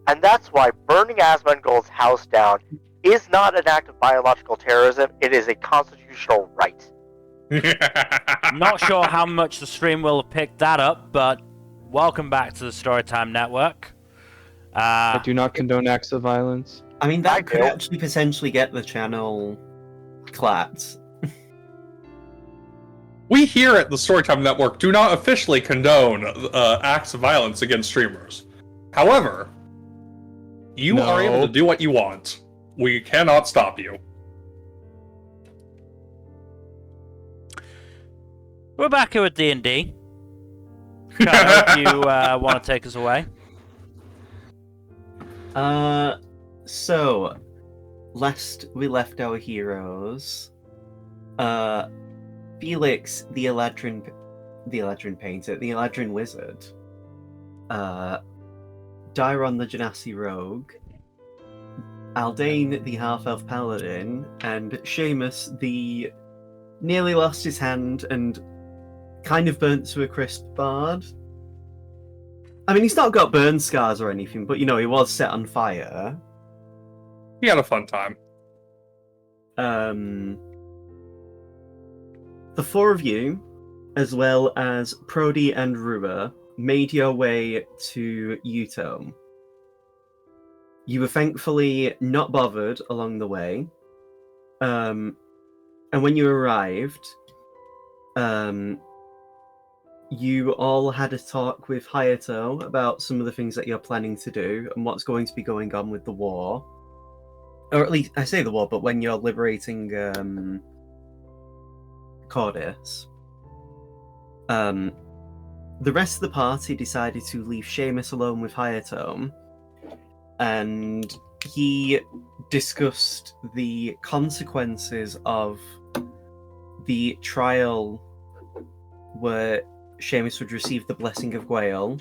And that's why burning Asmongold's house down is not an act of biological terrorism, it is a constitutional right. Not sure how much the stream will have picked that up, but welcome back to the Storytime Network. I do not condone acts of violence. I mean, that could actually potentially get the channel clapped. We here at the Storytime Network do not officially condone acts of violence against streamers. However, you are able to do what you want. We cannot stop you. We're back here with D&D. If you want to take us away. So, last we left our heroes, Felix, the Eladrin painter, the Eladrin wizard, Dairon, the Genasi rogue, Aldane, the half-elf paladin, and Sheamus, the nearly lost his hand and kind of burnt to a crisp bard. I mean, he's not got burn scars or anything, but, he was set on fire. He had a fun time. The four of you, as well as Prody and Rua, made your way to Yuto. You were thankfully not bothered along the way. And when you arrived, you all had a talk with Hayato about some of the things that you're planning to do and what's going to be going on with the war. Or at least, I say the war, but when you're liberating Cordis. The rest of the party decided to leave Sheamus alone with Hayato, and he discussed the consequences of the trial where Sheamus would receive the blessing of Gwael.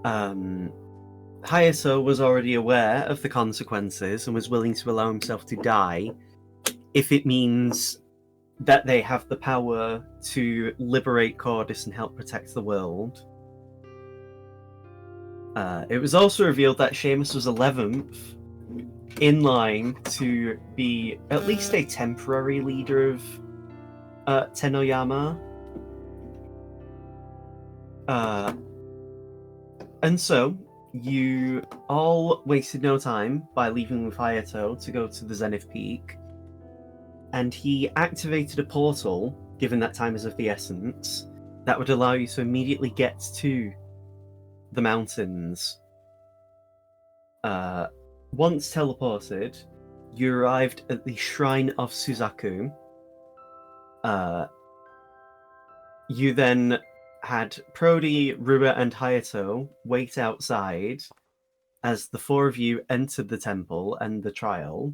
Hayato was already aware of the consequences and was willing to allow himself to die if it means that they have the power to liberate Cordis and help protect the world. It was also revealed that Sheamus was 11th in line to be at least a temporary leader of Tenoyama. And so, you all wasted no time by leaving with Hayato to go to the Zenith Peak. And he activated a portal, given that time is of the essence, that would allow you to immediately get to the mountains. Once teleported, you arrived at the Shrine of Suzaku. You then had Prody, Rua, and Hayato wait outside as the four of you entered the temple and the trial.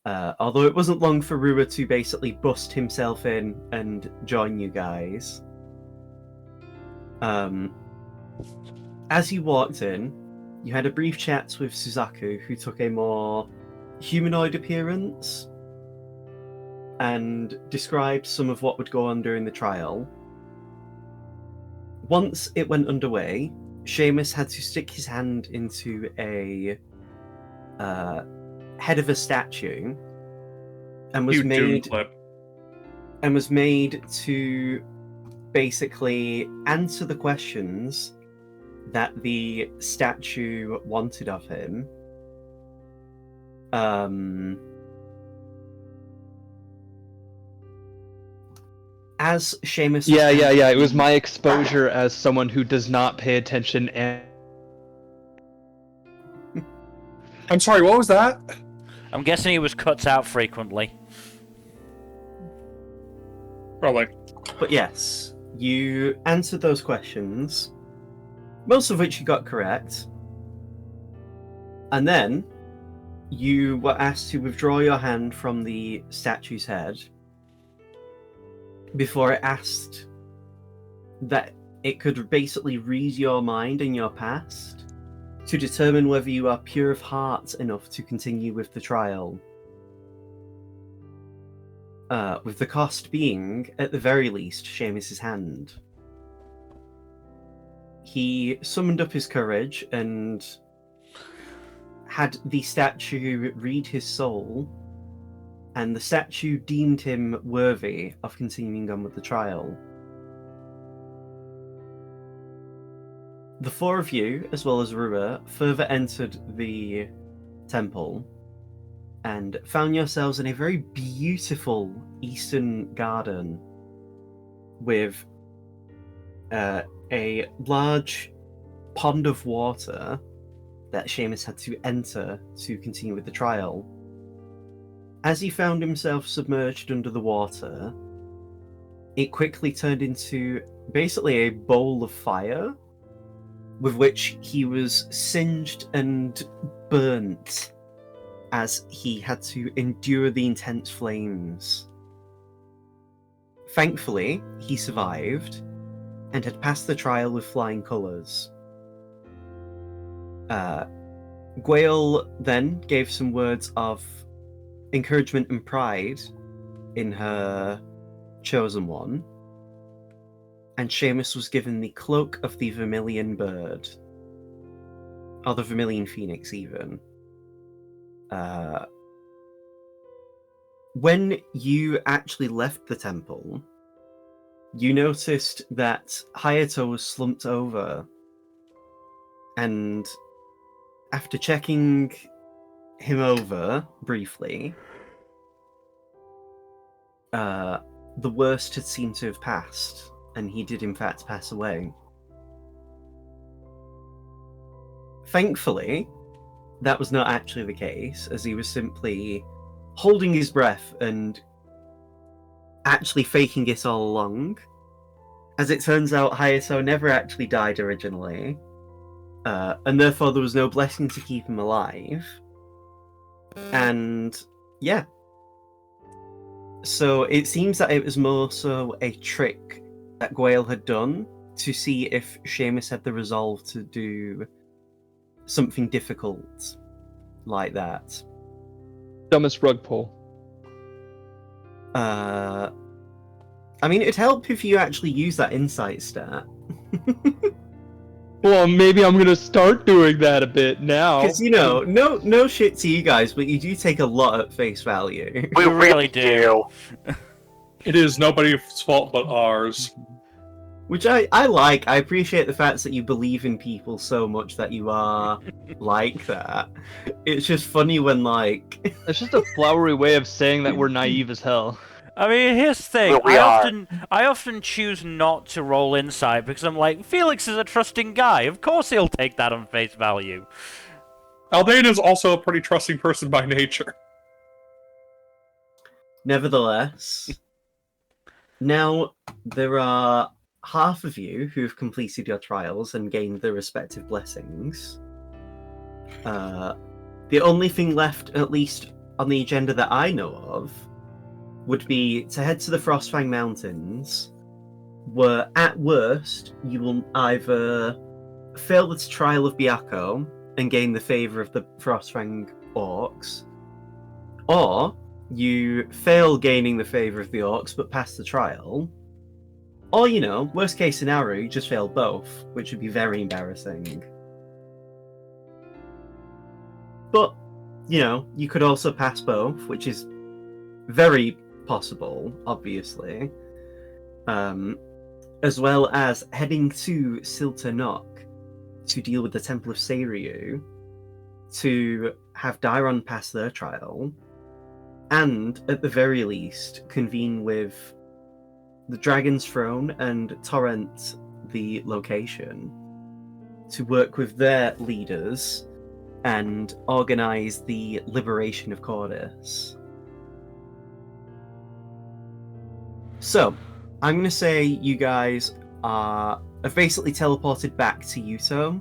Although it wasn't long for Rua to basically bust himself in and join you guys. As you walked in, you had a brief chat with Suzaku, who took a more humanoid appearance and described some of what would go on during the trial. Once it went underway, Sheamus had to stick his hand into a head of a statue and was made to basically answer the questions that the statue wanted of him. As Sheamus... Yeah. It was my exposure as someone who does not pay attention and... I'm sorry, what was that? I'm guessing he was cut out frequently. Probably. But yes, you answered those questions, most of which you got correct. And then you were asked to withdraw your hand from the statue's head before it asked that it could basically read your mind and your past to determine whether you are pure of heart enough to continue with the trial. With the cost being, at the very least, Sheamus's hand. he summoned up his courage and had the statue read his soul, and the statue deemed him worthy of continuing on with the trial. The four of you, as well as Rua, further entered the temple and found yourselves in a very beautiful eastern garden with a large pond of water that Sheamus had to enter to continue with the trial. As he found himself submerged under the water, it quickly turned into basically a bowl of fire with which he was singed and burnt as he had to endure the intense flames. Thankfully, he survived and had passed the trial with flying colours. Gwael then gave some words of encouragement and pride in her chosen one, and Sheamus was given the cloak of the Vermilion Bird, or the Vermilion Phoenix even. When you actually left the temple, you noticed that Hayato was slumped over, and after checking him over briefly, the worst had seemed to have passed, and he did in fact pass away. Thankfully, that was not actually the case, as he was simply holding his breath and actually faking it all along. As it turns out, Hayato never actually died originally, and therefore there was no blessing to keep him alive. And yeah. So it seems that it was more so a trick that Gwael had done to see if Sheamus had the resolve to do something difficult like that. Dumbest rug pull. I mean, it'd help if you actually use that insight stat. Well, maybe I'm gonna start doing that a bit now. Because, you know, no shit to you guys, but you do take a lot at face value. We really do. It is nobody's fault but ours. Which I like. I appreciate the fact that you believe in people so much that you are like that. It's just funny when, like... It's just a flowery way of saying that we're naive as hell. I mean, here's the thing. Well, we are. I often choose not to roll insight because I'm like, Felix is a trusting guy. Of course he'll take that on face value. Aldane is also a pretty trusting person by nature. Nevertheless, now there are half of you who have completed your trials and gained their respective blessings. The only thing left, at least on the agenda that I know of, would be to head to the Frostfang Mountains, where at worst you will either fail the trial of Byakko and gain the favour of the Frostfang orcs, or you fail gaining the favour of the orcs but pass the trial, or, you know, worst case scenario, you just fail both, which would be very embarrassing. But, you know, you could also pass both, which is very possible, obviously. As well as heading to Silternok to deal with the Temple of Seiryu, to have Dairon pass their trial, and, at the very least, convene with the Dragon's Throne and Torrent, the location, to work with their leaders and organize the liberation of Cordis. So, I'm going to say you guys have basically teleported back to Yuto.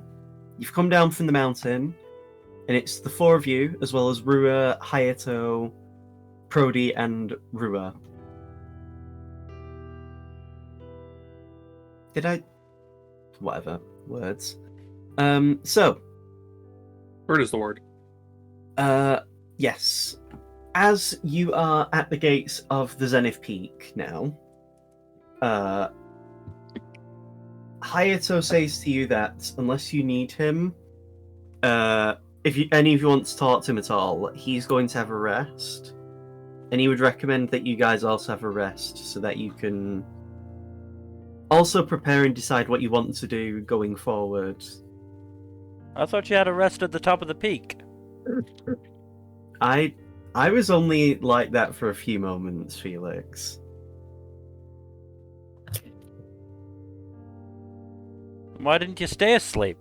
You've come down from the mountain, and it's the four of you, as well as Rua, Hayato, Prody, and Rua. Did I? Whatever. Words. So. Word is the word. Yes. As you are at the gates of the Zenith Peak now, Hayato says to you that unless you need him, if any of you want to talk to him at all, he's going to have a rest. And he would recommend that you guys also have a rest so that you can also prepare and decide what you want to do going forward. I thought you had a rest at the top of the peak. I was only like that for a few moments, Felix. Why didn't you stay asleep?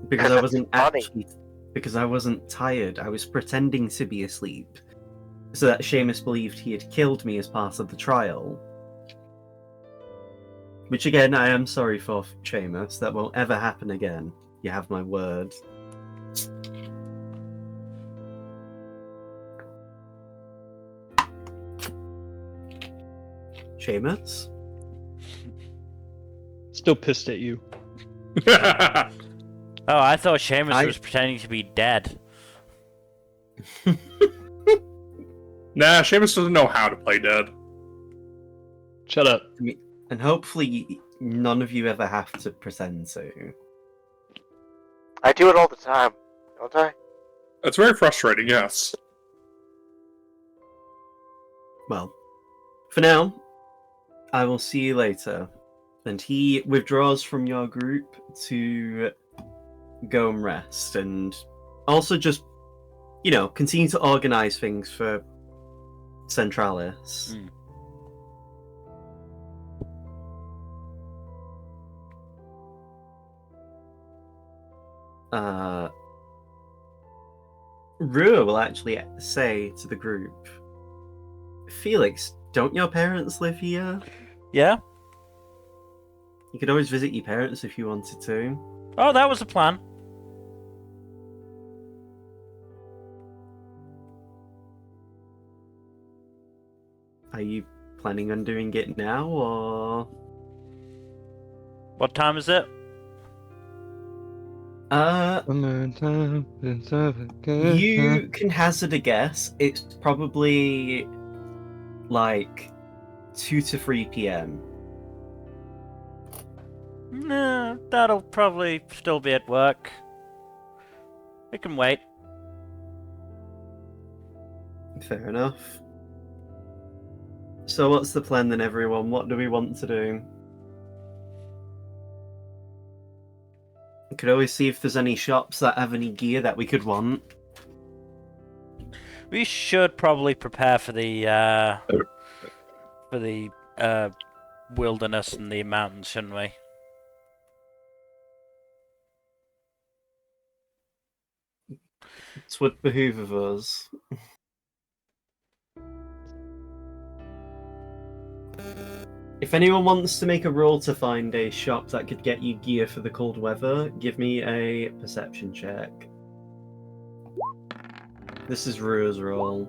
Because I wasn't Funny. actually. Because I wasn't tired. I was pretending to be asleep, so that Sheamus believed he had killed me as part of the trial. Which again, I am sorry for, Sheamus. That won't ever happen again. You have my word. Sheamus? Still pissed at you. Oh, I thought Sheamus I- was pretending to be dead. Nah, Sheamus doesn't know how to play dead. Shut up. And hopefully none of you ever have to pretend to. I do it all the time, don't I? It's very frustrating, yes. Well, for now, I will see you later. And he withdraws from your group to go and rest, and also just, continue to organize things for Centralis. Rua will actually say to the group, Felix, don't your parents live here? Yeah? You could always visit your parents if you wanted to. Oh, that was the plan. Are you planning on doing it now, or...? What time is it? You can hazard a guess. It's probably like 2 to 3 p.m. Nah, that'll probably still be at work. We can wait. Fair enough. So what's the plan then, everyone? What do we want to do? We could always see if there's any shops that have any gear that we could want. We should probably prepare for the wilderness and the mountains, shouldn't we? It's what behoove of us. If anyone wants to make a roll to find a shop that could get you gear for the cold weather, give me a perception check. This is Rua's roll.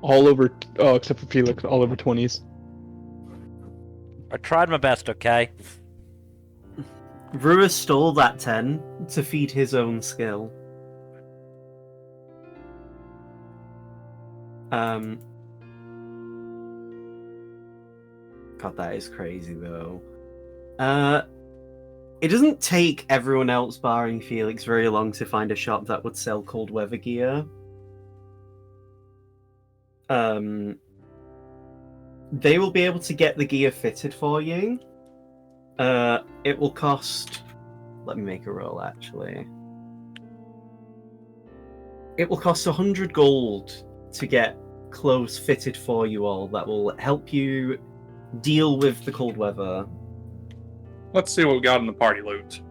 All over, oh, except for Felix, all over 20s. I tried my best, okay? Rua stole that 10 to feed his own skill. God, that is crazy though. It doesn't take everyone else barring Felix very long to find a shop that would sell cold weather gear. They will be able to get the gear fitted for you. It will cost... Let me make a roll, actually. It will cost 100 gold to get clothes fitted for you all that will help you deal with the cold weather. Let's see what we got in the party loot.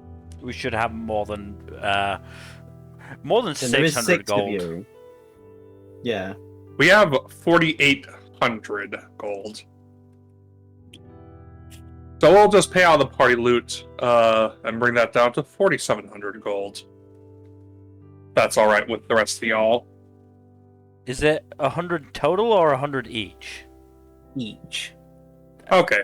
We should have more than And there is 600 6 of gold. you. Yeah. We have 4,800 gold. So we'll just pay out the party loot and bring that down to 4,700 gold. That's alright with the rest of y'all. Is it 100 total or 100 each? Each. Okay.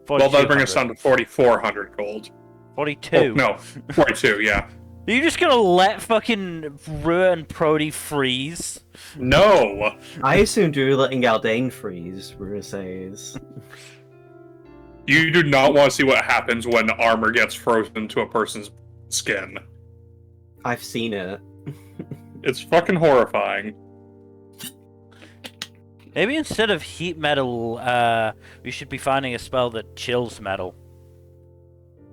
Well, that'll bring us down to 4,400 gold. 42. Oh, no, 42, yeah. Are you just gonna let fucking Rua and Prody freeze? No! I assumed you were letting Aldane freeze, Rua says. You do not want to see what happens when armor gets frozen to a person's skin. I've seen it. It's fucking horrifying. Maybe instead of heat metal, we should be finding a spell that chills metal.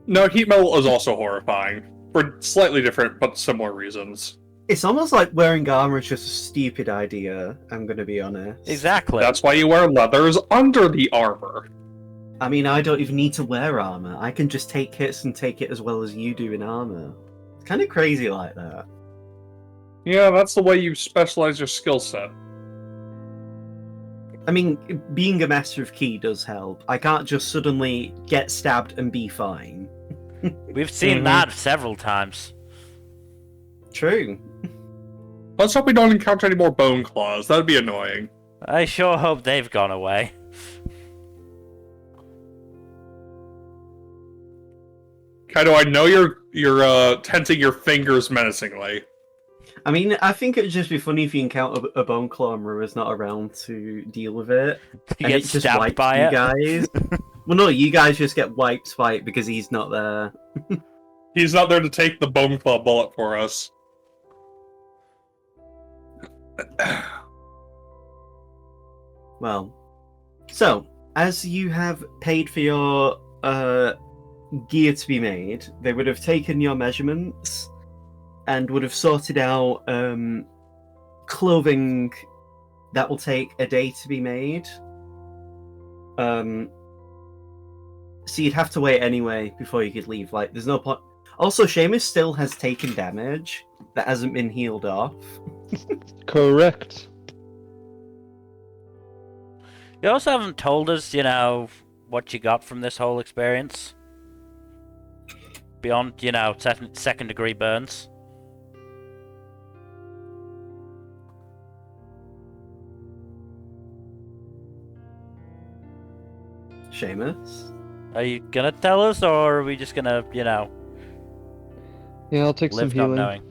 No, heat metal is also horrifying. For slightly different but similar reasons. It's almost like wearing armor is just a stupid idea, I'm gonna be honest. Exactly. That's why you wear leathers under the armor. I mean, I don't even need to wear armor. I can just take hits and take it as well as you do in armor. It's kind of crazy like that. Yeah, that's the way you specialize your skill set. I mean, being a master of key does help. I can't just suddenly get stabbed and be fine. We've seen that several times. True. Let's hope we don't encounter any more bone claws. That'd be annoying. I sure hope they've gone away. Kaido, I know you're tenting your fingers menacingly. I mean, I think it'd just be funny if you encounter a bone claw and Rua's not around to deal with it. You And get it just stabbed wipes by you it. guys. Well, no, you guys just get wiped by it because he's not there. He's not there to take the bone claw bullet for us. Well, so, as you have paid for your gear to be made, they would have taken your measurements and would have sorted out clothing that will take a day to be made. So you'd have to wait anyway before you could leave. Like, there's no point. Also, Sheamus still has taken damage that hasn't been healed off. Correct. You also haven't told us, you know, what you got from this whole experience. Beyond, you know, second degree burns. Sheamus? Are you gonna tell us, or are we just gonna, you know, Yeah, I'll take some live not healing. knowing?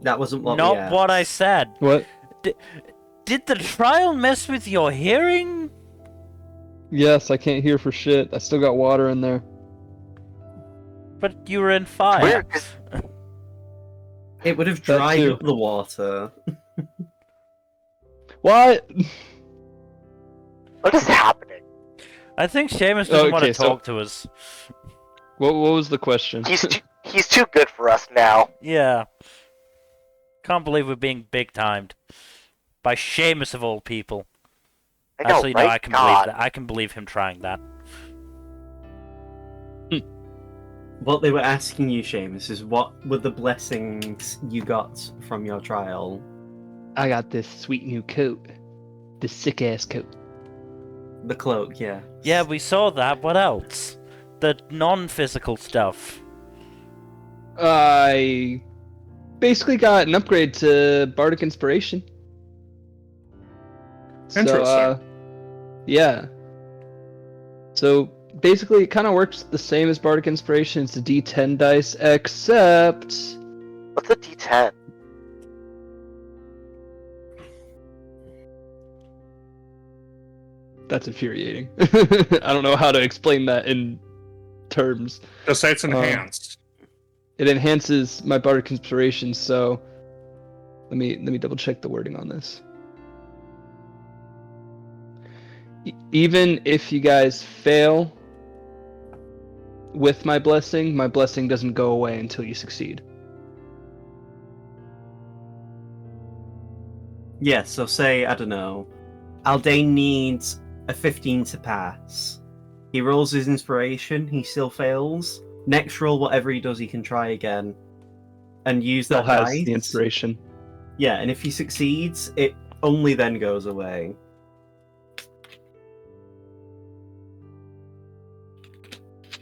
That wasn't what we Not asked. what I said. What? Did the trial mess with your hearing? Yes, I can't hear for shit. I still got water in there. But you were in fire. Weird, 'cause It would have That dried too. up the water. What? what is happening? I think Sheamus doesn't want Okay, to so- talk to us. What was the question? He's too good for us now. Yeah. Can't believe we're being big timed. By Sheamus of all people. I know, Actually, right? no, I can God. believe that. I can believe him trying that. What they were asking you, Sheamus, is what were the blessings you got from your trial? I got this sweet new coat. This sick ass coat. The cloak, yeah. Yeah, we saw that. What else? The non-physical stuff. I basically got an upgrade to Bardic Inspiration. Interesting. Yeah. So basically, it kind of works the same as Bardic Inspiration. It's a D10 dice, except What's a D10? that's infuriating. I don't know how to explain that in terms. Just say it's enhanced. It enhances my Bardic Inspiration. So let me double check the wording on this. Even if you guys fail with my blessing doesn't go away until you succeed. Yeah, so say, I don't know, Aldane needs a 15 to pass. He rolls his inspiration, he still fails. Next roll, whatever he does, he can try again. And use Still that has dice. the inspiration. Yeah, and if he succeeds, it only then goes away.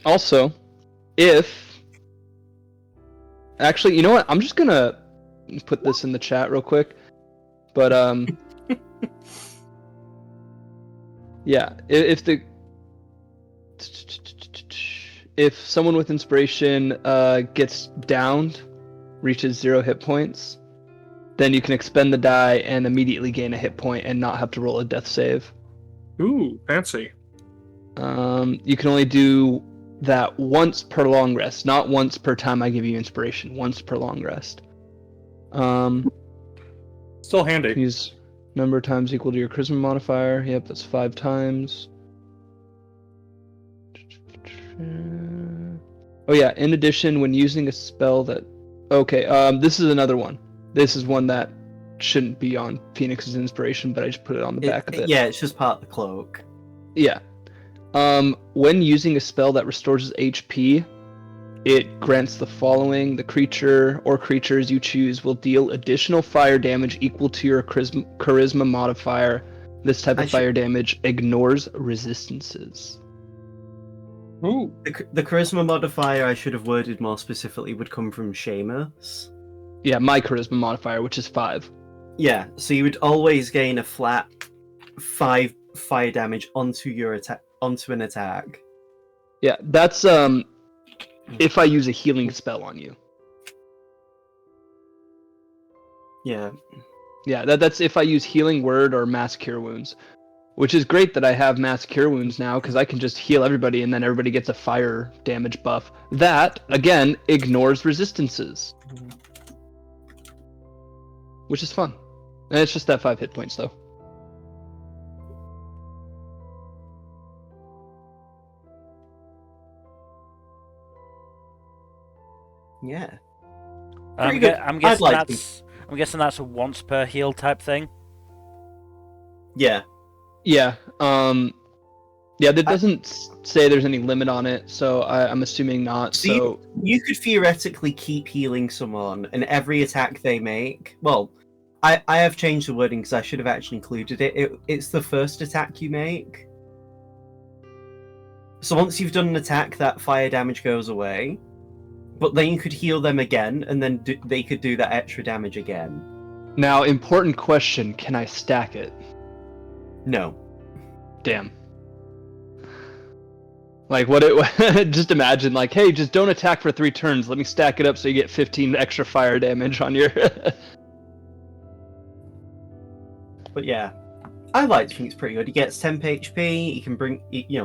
Also, if actually, you know what? I'm just gonna put this in the chat real quick. But yeah, if someone with inspiration gets downed reaches 0 hit points, then you can expend the die and immediately gain a hit point and not have to roll a death save. Ooh, fancy. You can only do that once per long rest, not once per time I give you inspiration. Once per long rest. Still handy. Use number of times equal to your charisma modifier. Yep, that's 5 times. Oh yeah, in addition, when using a spell that... Okay, this is another one. This is one that shouldn't be on Phoenix's inspiration, but I just put it on the back of it. Yeah, it's just part of the cloak. Yeah. When using a spell that restores HP, it grants the following. The creature or creatures you choose will deal additional fire damage equal to your charisma modifier. This type of fire damage ignores resistances. Ooh. The charisma modifier, I should have worded more specifically, would come from Sheamus. Yeah, my charisma modifier, which is 5. Yeah, so you would always gain a flat 5 fire damage onto an attack. Yeah, that's if I use a healing spell on you. Yeah. Yeah, that's if I use healing word or mass cure wounds. Which is great that I have mass cure wounds now, because I can just heal everybody and then everybody gets a fire damage buff. That, again, ignores resistances. Which is fun. And it's just that 5 hit points, though. Yeah. I'm good. guessing that's a once per heal type thing. Yeah. Yeah. Yeah, that doesn't say there's any limit on it, so I'm assuming not. So you could theoretically keep healing someone, and every attack they make. Well, I have changed the wording because I should have actually included it. It's the first attack you make. So once you've done an attack, that fire damage goes away. But then you could heal them again, and then they could do that extra damage again. Now, important question: can I stack it? No. Damn. Like, what it... just imagine, like, hey, just don't attack for 3 turns. Let me stack it up so you get 15 extra fire damage on your... But yeah, I like to think it's pretty good. He gets 10 HP, he can bring...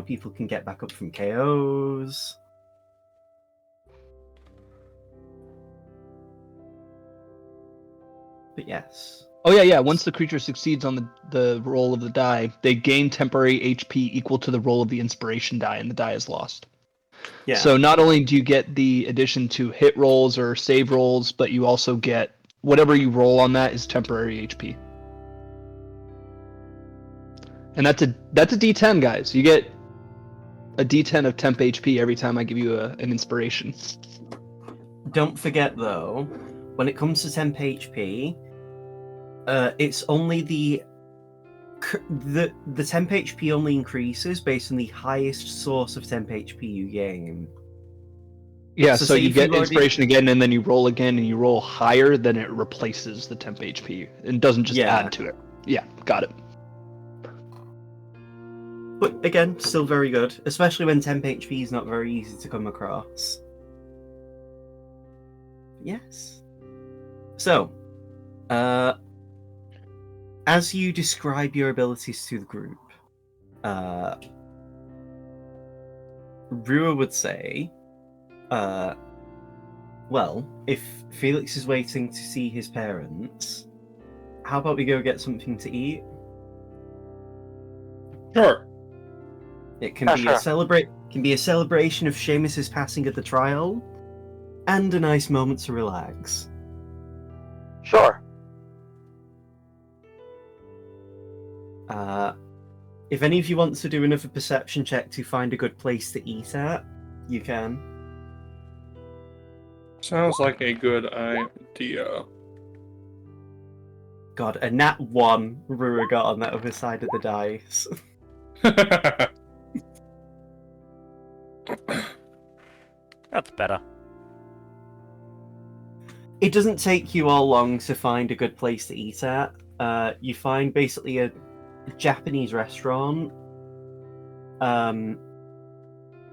people can get back up from KOs. But yes. Oh yeah. Once the creature succeeds on the roll of the die, they gain temporary HP equal to the roll of the inspiration die, and the die is lost. Yeah. So not only do you get the addition to hit rolls or save rolls, but you also get whatever you roll on that is temporary HP. And that's a D10, guys. You get a D10 of temp HP every time I give you an inspiration. Don't forget though, when it comes to temp HP, it's only the temp HP only increases based on the highest source of temp HP you gain. Yeah, so you get already... inspiration again, and then you roll again, and you roll higher, then it replaces the temp HP. It doesn't just add to it. Yeah, got it. But again, still very good, especially when temp HP is not very easy to come across. Yes. So, as you describe your abilities to the group, Rua would say, well, if Felix is waiting to see his parents, how about we go get something to eat? Sure. It can be a celebration of Sheamus's passing at the trial, and a nice moment to relax. Sure. If any of you want to do another perception check to find a good place to eat at, you can. Sounds like a good idea. God, a nat 1 Rua got on that other side of the dice. That's better. It doesn't take you all long to find a good place to eat at. You find basically a Japanese restaurant.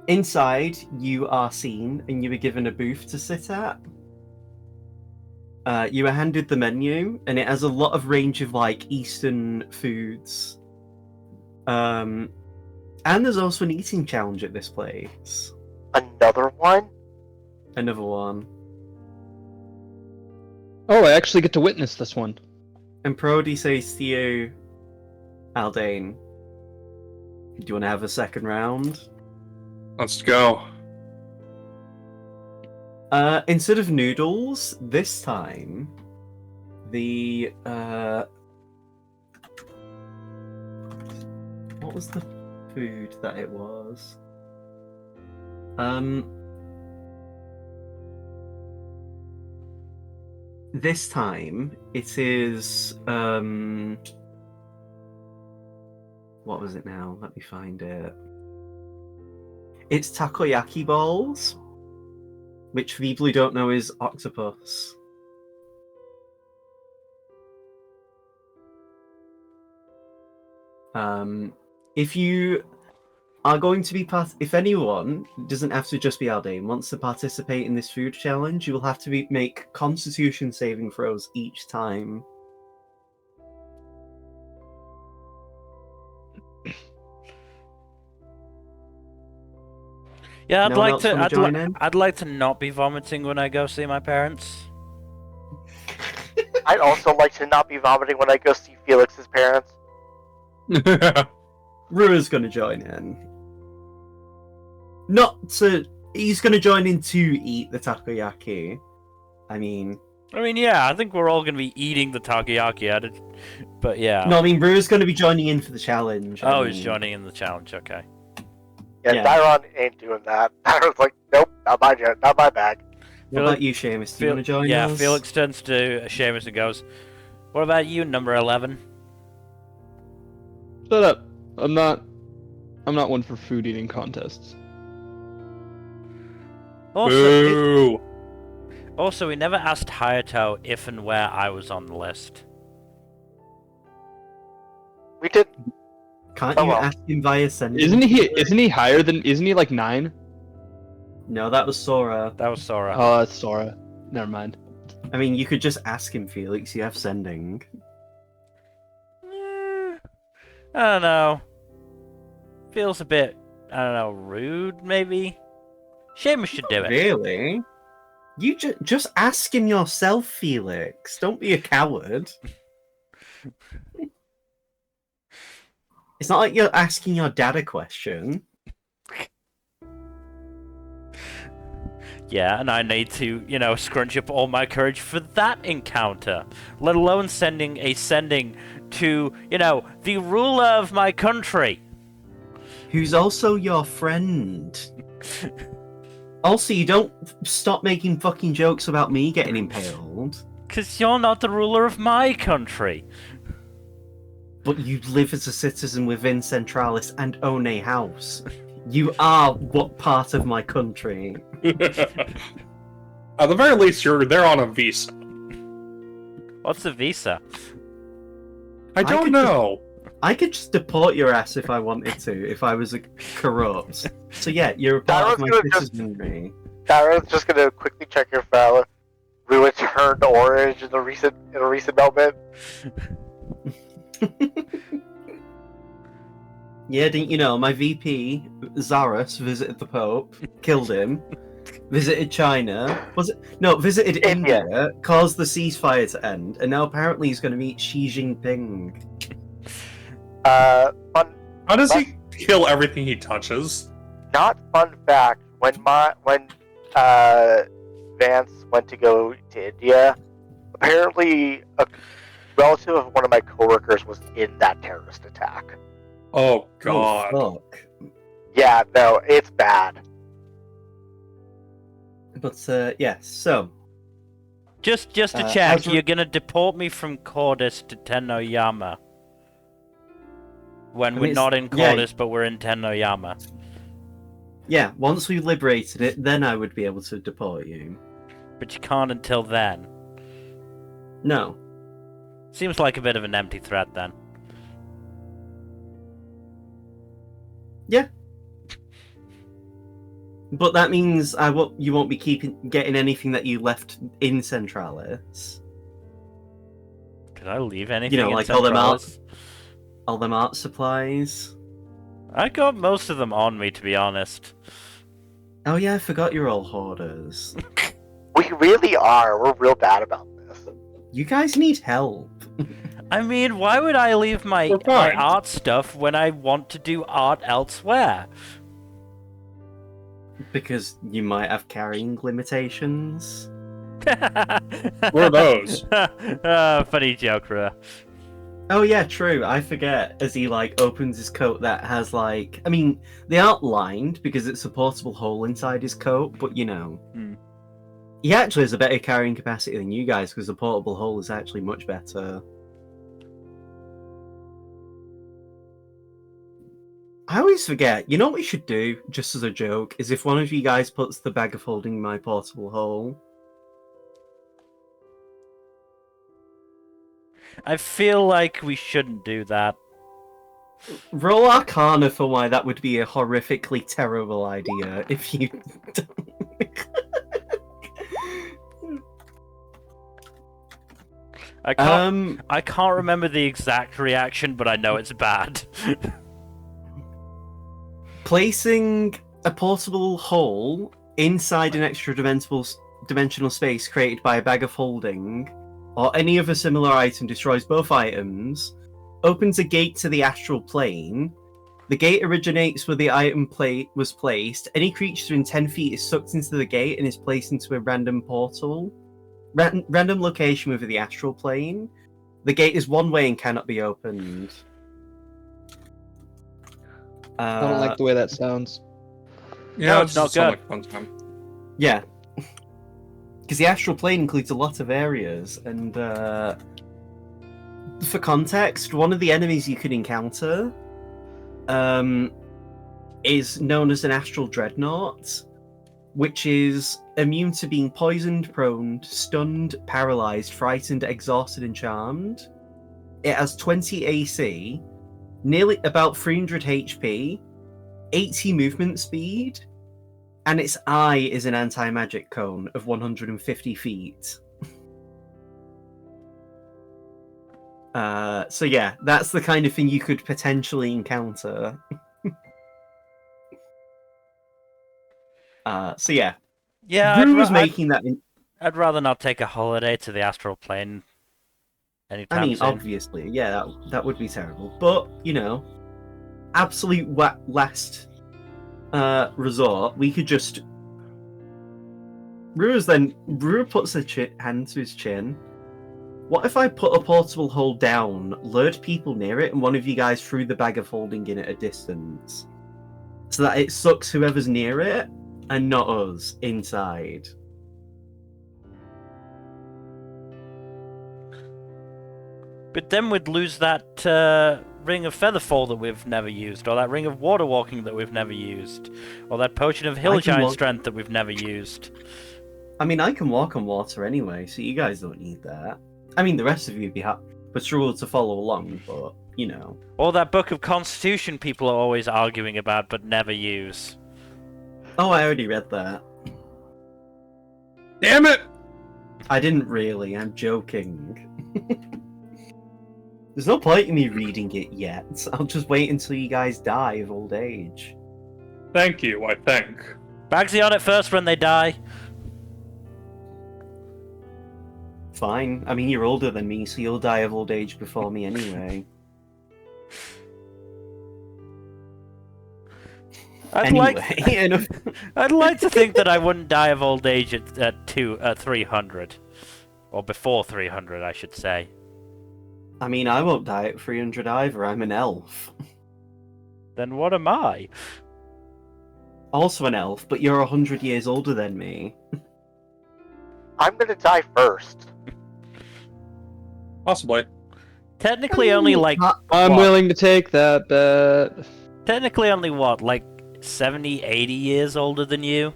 Inside, you are seen and you are given a booth to sit at. you were handed the menu, and it has a lot of range of like Eastern foods. And there's also an eating challenge at this place. Another one? Another one. Oh, I actually get to witness this one. And Prody says to you, Aldane, do you want to have a second round? Let's go. Instead of noodles, this time, the what was the food that it was? This time it is what was it now? Let me find it. It's takoyaki balls, which for people who don't know is octopus. If you are going to be if anyone doesn't have to just be Aldane wants to participate in this food challenge, you will have to make Constitution saving throws each time. Yeah, No one else wanna join in? I'd like to not be vomiting when I go see my parents. I'd also like to not be vomiting when I go see Felix's parents. Rua's going to join in. He's going to join in to eat the takoyaki. I mean, yeah, I think we're all going to be eating the takoyaki, but yeah. No, I mean, Rua's going to be joining in for the challenge. He's joining in the challenge, okay. Yeah, Dyron ain't doing that. Dyron's like, nope, not my bag. What about you, Sheamus? Do you want to join us? Yeah, Felix turns to Sheamus and goes, what about you, number 11? Shut up. I'm not one for food eating contests. Boo! Also, we never asked Hayato if and where I was on the list. We did. Can't you ask him via sending? Isn't he higher than? Isn't he like 9? No, that was Sora. That was Sora. Oh, that's Sora. Never mind. I mean, you could just ask him, Felix. You have sending. I don't know. Feels a bit, I don't know, rude, maybe? Sheamus should do it. Really? You just ask him yourself, Felix. Don't be a coward. It's not like you're asking your dad a question. Yeah, and I need to, scrunch up all my courage for that encounter. Let alone sending to, the ruler of my country. Who's also your friend. Also, you don't stop making fucking jokes about me getting impaled. Because you're not the ruler of my country. But you live as a citizen within Centralis and own a house. You are what part of my country? At the very least, you're there on a visa. What's a visa? I don't know. I could just deport your ass if I wanted to, if I was corrupt. So yeah, you're a part of my citizenry. Darren's just gonna quickly check your file. Rua turned orange in a recent moment. Yeah, didn't you know, my VP, Zaros, visited the Pope, killed him, visited China, visited India, caused the ceasefire to end, and now apparently he's going to meet Xi Jinping. How does he kill everything he touches? Not fun fact, when Vance went to go to India, apparently a relative of one of my coworkers was in that terrorist attack. Oh god. Oh, fuck. Yeah, no, it's bad. But yeah, so just to check, you're gonna deport me from Cordis to Tennoyama. When we're not in Cordis, but we're in Tennoyama. Yeah, once we liberated it, then I would be able to deport you. But you can't until then. No. Seems like a bit of an empty threat then. Yeah. But that means you won't be getting anything that you left in Centralis. Could I leave anything in like Centralis? all them art supplies. I got most of them on me, to be honest. Oh yeah, I forgot you're all hoarders. We really are. We're real bad about this. You guys need help. I mean, why would I leave my We're fine. art stuff when I want to do art elsewhere? Because you might have carrying limitations. What are those? Funny joke, Rua. Oh yeah, true. I forget as he opens his coat that has they aren't lined because it's a portable hole inside his coat, but he actually has a better carrying capacity than you guys because the portable hole is actually much better. I always forget. You know what we should do, just as a joke, is if one of you guys puts the bag of holding in my portable hole. I feel like we shouldn't do that. Roll Arcana for why that would be a horrifically terrible idea if you I can't remember the exact reaction, but I know it's bad. Placing a portable hole inside an extra dimensional space created by a bag of holding or any other similar item destroys both items, opens a gate to the astral plane. The gate originates where the item was placed. Any creature within 10 feet is sucked into the gate and is placed into a random portal. Random location within the astral plane. The gate is one way and cannot be opened. I don't like the way that sounds. Yeah, No, it it's not doesn't sound good. like a fun time. Yeah. Because the astral plane includes a lot of areas, and for context, one of the enemies you could encounter is known as an astral dreadnought, which is immune to being poisoned, prone, stunned, paralyzed, frightened, exhausted, and charmed. It has 20 AC, nearly about 300 HP, 80 movement speed, and its eye is an anti-magic cone of 150 feet. So yeah, that's the kind of thing you could potentially encounter. So yeah. Yeah, Rue was making that. I'd rather not take a holiday to the astral plane anytime soon. Obviously, yeah, that would be terrible. But absolute last resort, we could just. Rue puts a hand to his chin. What if I put a portable hole down, lured people near it, and one of you guys threw the bag of holding in at a distance, so that it sucks whoever's near it and not us inside? But then we'd lose that ring of featherfall that we've never used, or that ring of water walking that we've never used, or that potion of hill giant strength that we've never used. I mean, I can walk on water anyway, so you guys don't need that. I mean, the rest of you would struggle to follow along, but Or that book of Constitution people are always arguing about but never use. Oh, I already read that. Damn it! I didn't really. I'm joking. There's no point in me reading it yet. I'll just wait until you guys die of old age. Thank you, I think. Bagsy on it first when they die. Fine. I mean, you're older than me, so you'll die of old age before me anyway. I'd like to think that I wouldn't die of old age at 300. Or before 300, I should say. I mean, I won't die at 300 either. I'm an elf. Then what am I? Also an elf, but you're 100 years older than me. I'm gonna die first. Possibly. Technically only like... I'm willing to take that bet. Technically only what, like 70, 80 years older than you?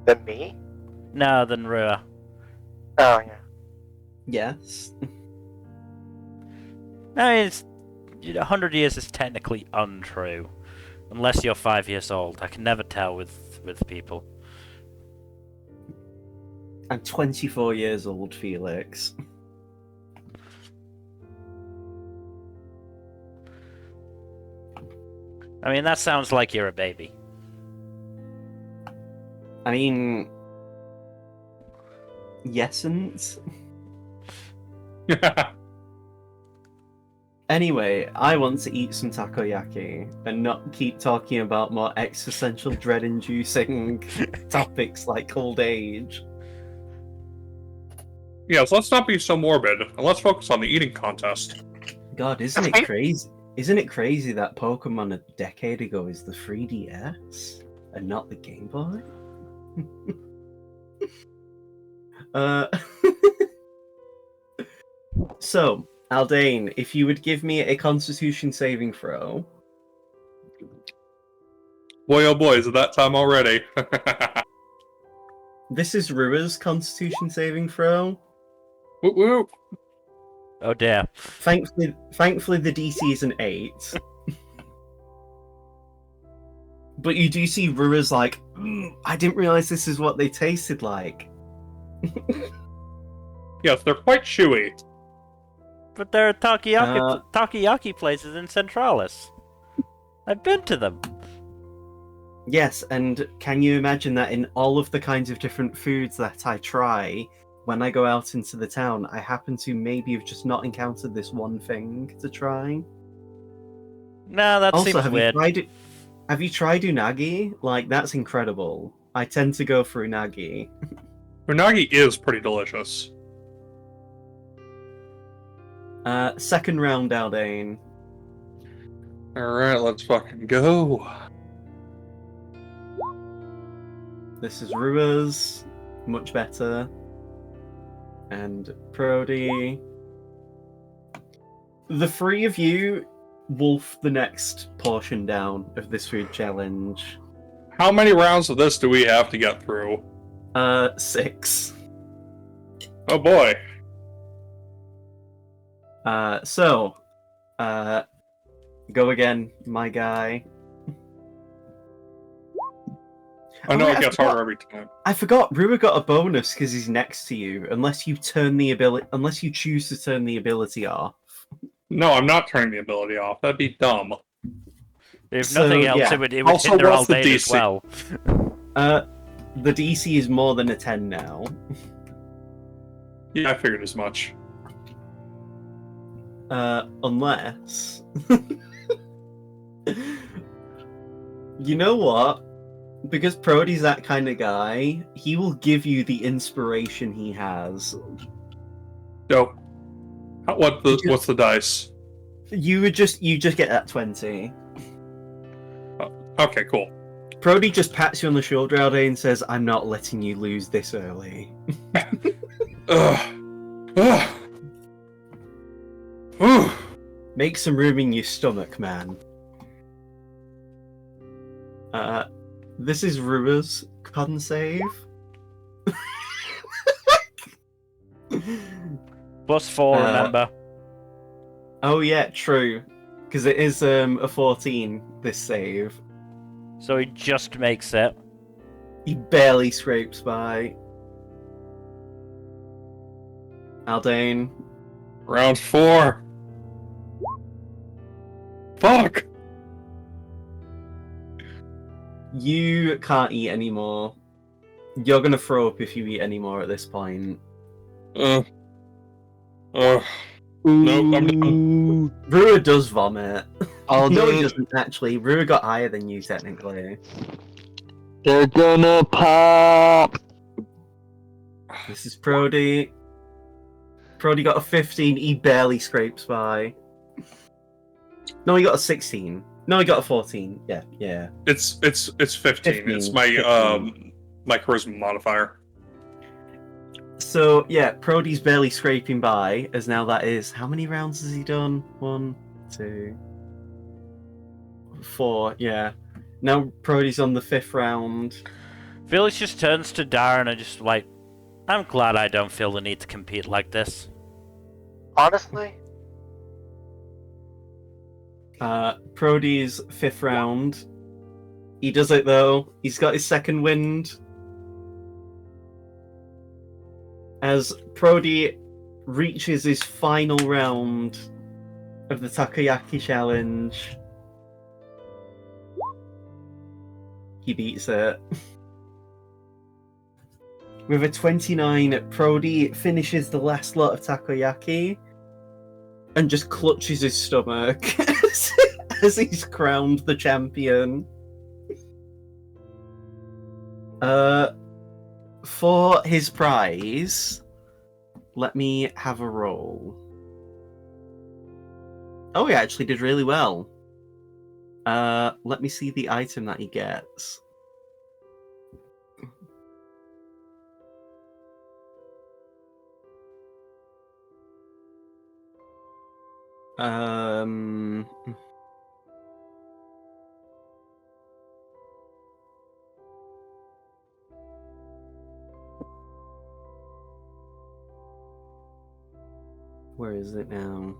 Than me? No, than Rua. Oh yeah. Yes. I mean, 100 years is technically untrue. Unless you're 5 years old. I can never tell with people. I'm 24 years old, Felix. I mean, that sounds like you're a baby. I mean, yesn't. Anyway, I want to eat some takoyaki and not keep talking about more existential dread-inducing topics like old age. Yes, let's not be so morbid, and let's focus on the eating contest. God, isn't it crazy? Isn't it crazy that Pokemon a decade ago is the 3DS and not the Game Boy? So, Aldane, if you would give me a Constitution saving throw. Boy, oh boy, is it that time already? This is Rua's Constitution saving throw. Whoop whoop. Oh dear. Thankfully, the DC is an 8. But you do see Rua's like, I didn't realize this is what they tasted like. Yes, they're quite chewy. But there are takoyaki places in Centralis. I've been to them. Yes, and can you imagine that in all of the kinds of different foods that I try, when I go out into the town, I happen to maybe have just not encountered this one thing to try? Nah, that Also, seems weird. Have you tried unagi? Like, that's incredible. I tend to go for unagi. Unagi is pretty delicious. Second round, Aldane. Alright, let's fucking go. This is Rua's. Much better. And Prody. The three of you wolf the next portion down of this food challenge. How many rounds of this do we have to get through? 6. Oh boy. Go again, my guy. I know it gets forgot. harder every time. I forgot. Rua got a bonus because he's next to you, unless you choose to turn the ability off. No, I'm not turning the ability off. That'd be dumb. If nothing else, yeah. it would Also, hinder what's the Aldane as DC? well. The DC is more than a 10 now. Yeah, I figured as much. Unless... You know what? Because Prody's that kind of guy, he will give you the inspiration he has. Dope. What's the dice? You just get that 20. Okay, cool. Prody just pats you on the shoulder, Alday, and says, I'm not letting you lose this early. Ugh. Ugh. Ugh. Make some room in your stomach, man. This is Rua's con save. +4, remember. Oh yeah, true. Because it is a 14, this save. So he just makes it. He barely scrapes by. Aldane. Round 4. Fuck. You can't eat anymore. You're gonna throw up if you eat anymore at this point. Nope, I'm done. Rua does vomit. Aldane, No, he doesn't actually. Rua got higher than you, technically. they're gonna pop. This is Prody. Prody got a 15. He barely scrapes by. No, he got a 16. No, he got a 14. Yeah. It's 15. It's my 15. My charisma modifier. So yeah, Prody's barely scraping by, as now that is how many rounds has he done? 1, 2, 4. Yeah. Now Prody's on the 5th round. Felix just turns to Darren and just like, I'm glad I don't feel the need to compete like this. Honestly, Prody's 5th round. He does it though. He's got his second wind. As Prody reaches his final round of the Takoyaki challenge, he beats it. With a 29, Prody finishes the last lot of Takoyaki and just clutches his stomach as he's crowned the champion. For his prize, let me have a roll. Oh, he actually did really well. Let me see the item that he gets. Where is it now?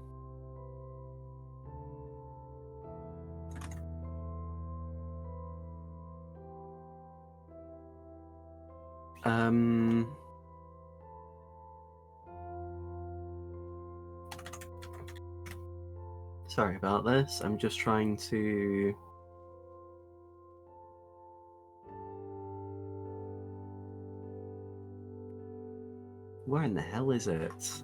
Sorry about this. I'm just trying to... Where in the hell is it?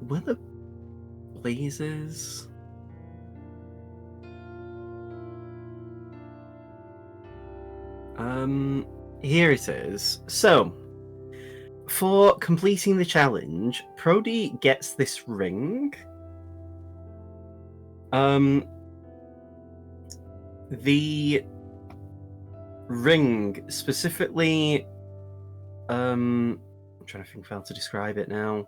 Where the blazes? Here it is. So, for completing the challenge, Prody gets this ring. The ring specifically, I'm trying to think of how to describe it now.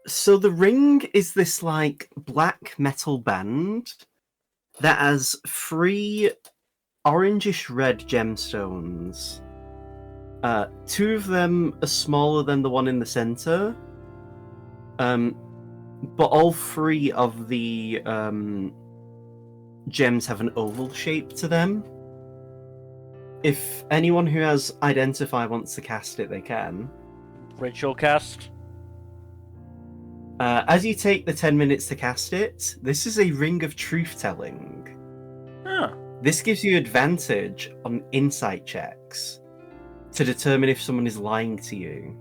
So the ring is this like black metal band that has 3 orangish red gemstones. 2 of them are smaller than the one in the center. But all 3 of the gems have an oval shape to them. If anyone who has Identify wants to cast it, they can. Ritual cast. As you take the 10 minutes to cast it, this is a ring of truth-telling. Huh. This gives you advantage on insight checks to determine if someone is lying to you.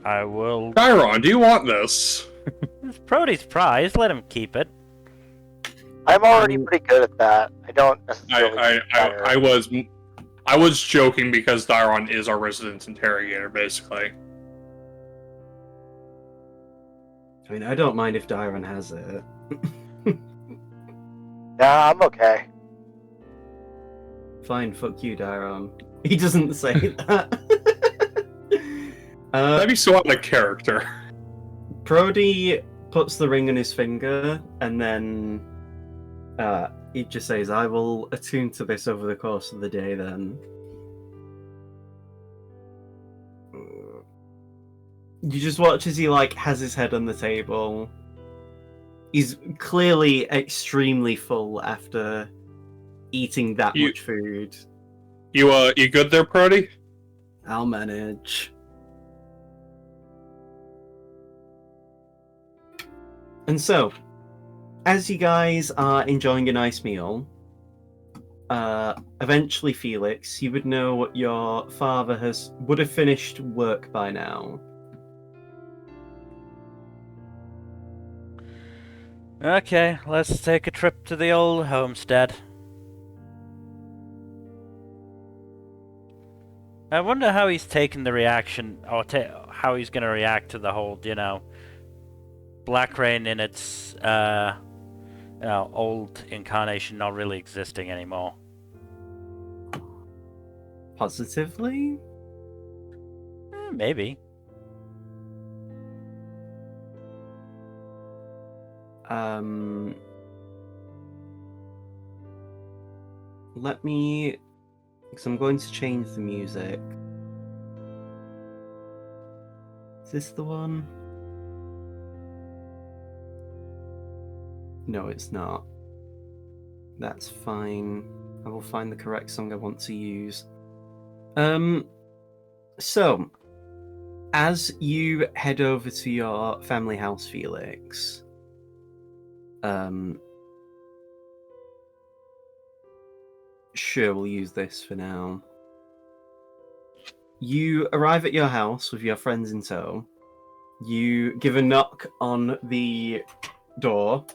I will... Chiron, do you want this? It's Prody's prize. Let him keep it. I'm already pretty good at that. I don't necessarily. I was joking because Chiron is our resident interrogator, basically. I mean, I don't mind if Dairon has it. Nah, I'm okay. Fine, fuck you, Dairon. He doesn't say that. That'd be so out of character. Prody puts the ring on his finger, and then he just says, I will attune to this over the course of the day, then. You just watch as he, has his head on the table. He's clearly extremely full after eating that much food. You good there, Prody? I'll manage. And so, as you guys are enjoying a nice meal, eventually, Felix, you would know your father would have finished work by now. Okay, let's take a trip to the old homestead. I wonder how he's taken the reaction, or how he's going to react to the whole, Black Rain in its, old incarnation not really existing anymore. Positively? Maybe. Let me... Because I'm going to change the music. Is this the one? No, it's not. That's fine. I will find the correct song I want to use. So, as you head over to your family house, Felix, sure, we'll use this for now. You arrive at your house with your friends in tow. You give a knock on the door,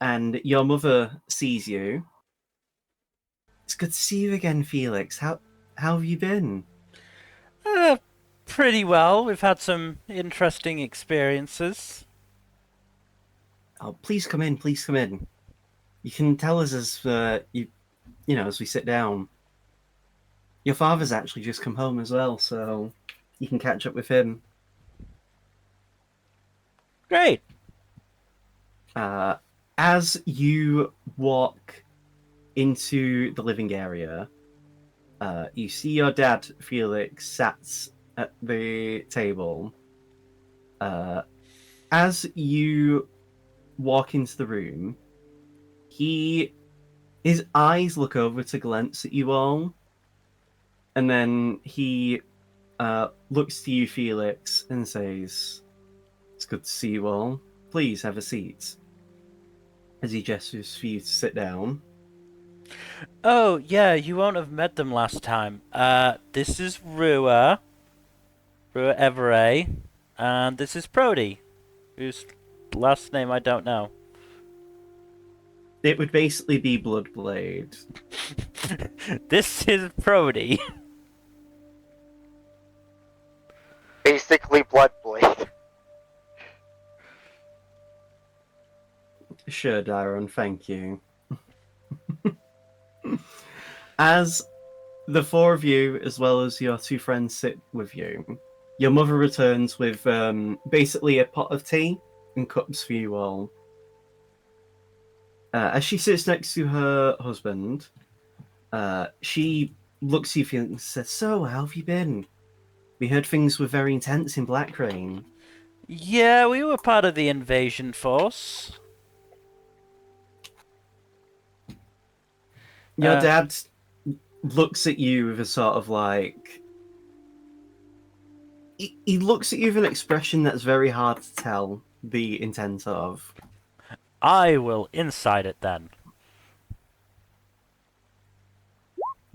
and your mother sees you. It's good to see you again, Felix. How have you been? Pretty well. We've had some interesting experiences. Oh, please come in. Please come in. You can tell us as as we sit down. Your father's actually just come home as well, so you can catch up with him. Great. As you walk into the living area, you see your dad, Felix, sat at the table. As you walk into the room, his eyes look over to glance at you all, and then he looks to you, Felix, and says, "It's good to see you all. Please have a seat." As he gestures for you to sit down. Oh, yeah, you won't have met them last time. This is Rua Everett, and this is Prody, whose last name I don't know. It would basically be Bloodblade. This is Prody. Basically, Bloodblade. Sure, Dyron, thank you. As the four of you, as well as your two friends, sit with you, your mother returns with basically a pot of tea and cups for you all. As she sits next to her husband, she looks at you and says, "So, how have you been? We heard things were very intense in Black Rain." Yeah, we were part of the invasion force. Your dad looks at you with a sort of like... He looks at you with an expression that's very hard to tell the intent of. I will inside it then.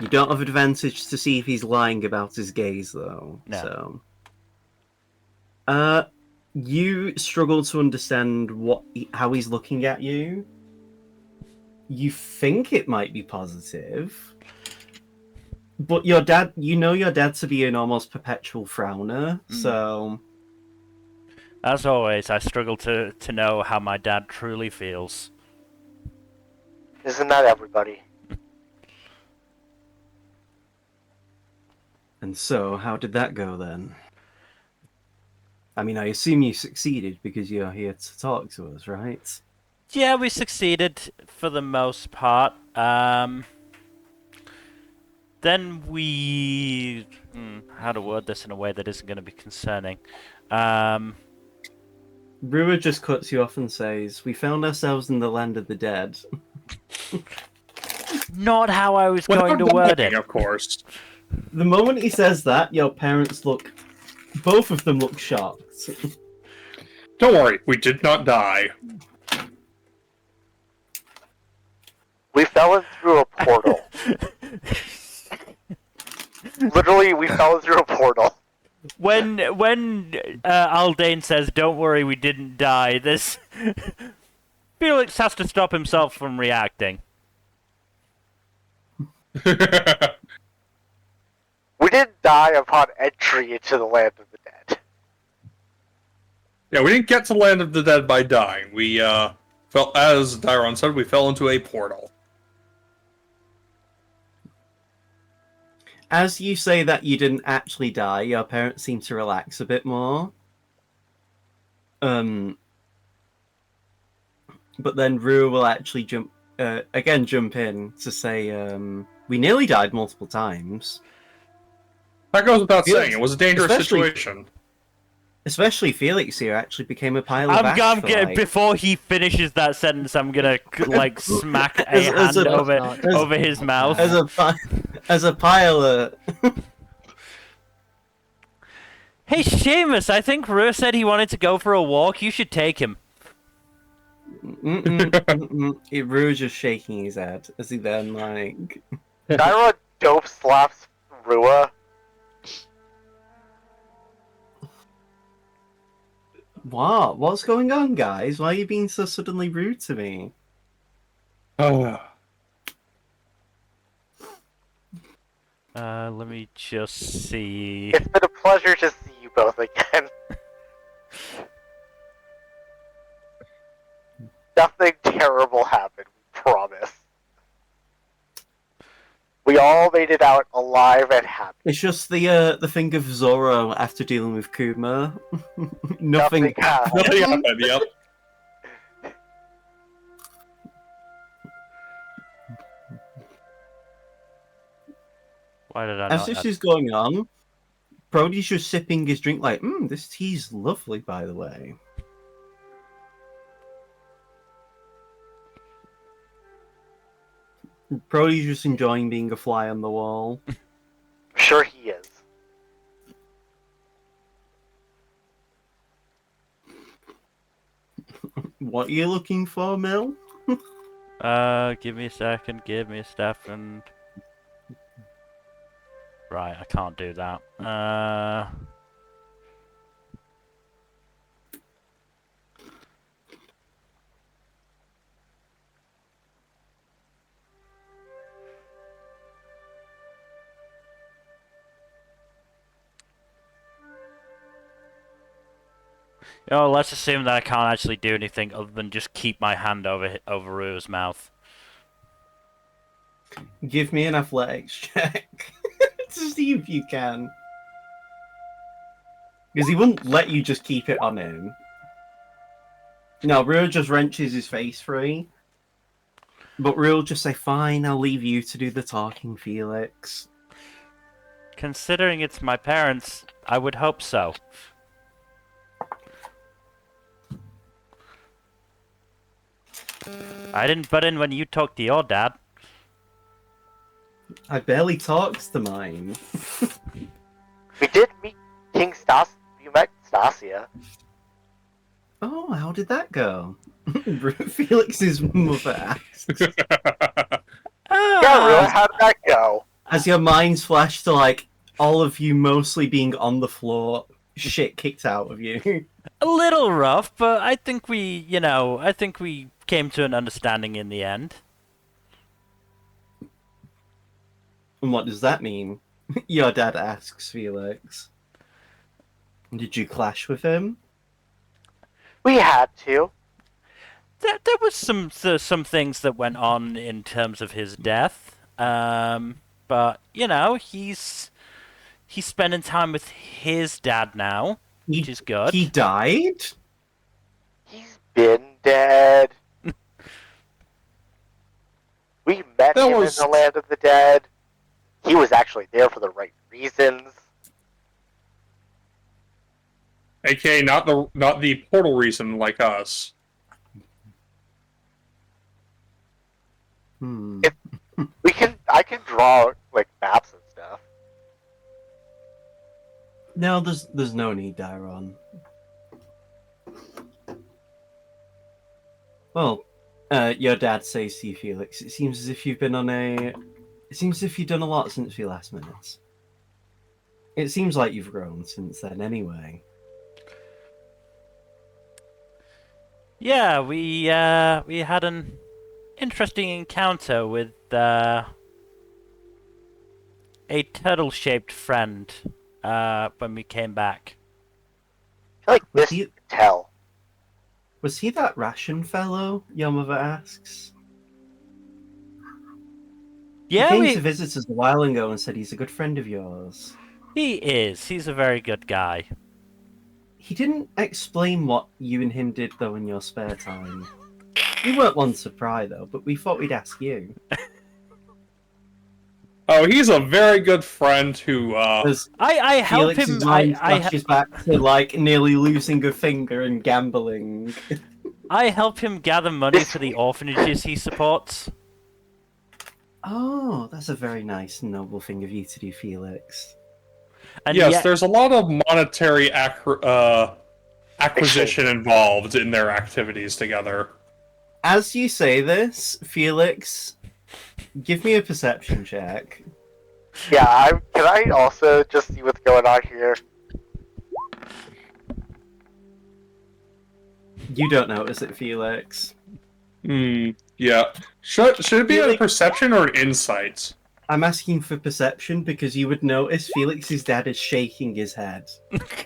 You don't have advantage to see if he's lying about his gaze, though. No. So, you struggle to understand how he's looking at you. You think it might be positive, but your dad, you know your dad to be an almost perpetual frowner, so... As always, I struggle to know how my dad truly feels. Isn't that everybody? And so, how did that go then? I mean, I assume you succeeded because you're here to talk to us, right? Yeah, we succeeded for the most part. Then we... how to word this in a way that isn't going to be concerning. Brewer just cuts you off and says, "We found ourselves in the land of the dead." Not how I was going to word it. Of course. The moment he says that, your parents look... Both of them look shocked. Don't worry, we did not die. We fell in through a portal. Literally, we fell in through a portal. When Aldane says, "Don't worry, we didn't die," this Felix has to stop himself from reacting. We didn't die upon entry into the land of the dead. Yeah, we didn't get to the land of the dead by dying. We fell, as Dyron said, we fell into a portal. as you say that you didn't actually die, your parents seem to relax a bit more. But then Rue will actually jump in to say, we nearly died multiple times. That goes without Felix, saying. It was a dangerous situation. Especially Felix here actually became a pile of ash. Before he finishes that sentence, I'm gonna like smack a hand over his mouth. As a pilot. Hey Sheamus, I think Rue said he wanted to go for a walk. You should take him. Rue's just shaking his head as he then like. Naira dope slaps Rua. What? What's going on, guys? Why are you being so suddenly rude to me? Oh. Let me just see. It's been a pleasure to see you both again. Nothing terrible happened, we promise. We all made it out alive and happy. It's just the thing of Zoro after dealing with Kuma. Nothing happened. Nothing happened, yep. Why did I As this is going on, Brody's just sipping his drink like, this tea's lovely, by the way. Brody's just enjoying being a fly on the wall. I'm sure he is. What are you looking for, Mil? Give me a second, Right, I can't do that. Oh, let's assume that I can't actually do anything other than just keep my hand over Rue's mouth. Give me an athletics check to see if you can. Because he wouldn't let you just keep it on him. No, Rue just wrenches his face free. But Rue will just say, fine, I'll leave you to do the talking, Felix. Considering it's my parents, I would hope so. I didn't butt in when you talked to your dad. I barely talks to mine. We did meet King Stas. You met Stasia. Oh, how did that go? Felix's mother asks. Yeah, really? How did that go? As your minds flash to, like, all of you mostly being on the floor, shit kicked out of you. A little rough, but I think we came to an understanding in the end. And what does that mean? Your dad asks Felix. Did you clash with him? We had to. There was some things that went on in terms of his death. But he's spending time with his dad now, which is good. He died? He's been dead. We met him in the land of the dead. He was actually there for the right reasons. AKA not the portal reason like us. I can draw like maps and stuff. No, there's no need, Dairon. Well, your dad says to you, Felix, it seems as if you've done a lot since we last met. It seems like you've grown since then, anyway. Yeah, we had an interesting encounter with a turtle-shaped friend when we came back. I feel like this you can tell. Was he that ration fellow? Your mother asks. He Yeah, came to visit us a while ago and said he's a good friend of yours. he is. He's a very good guy. He didn't explain what you and him did, though, in your spare time. We weren't one to pry, though, but we thought we'd ask you. Oh, he's a very good friend who, As I help Felix's him. mind flashes back to, like, nearly losing a finger and gambling. I help him gather money for the orphanages he supports. Oh, that's a very nice and noble thing of you to do, Felix. And yes, yet, there's a lot of monetary acquisition involved in their activities together. As you say this, Felix, give me a perception check. Yeah, can I also just see what's going on here? You don't notice it, Felix. Yeah. Should it be a perception or an insight? I'm asking for perception because you would notice Felix's dad is shaking his head.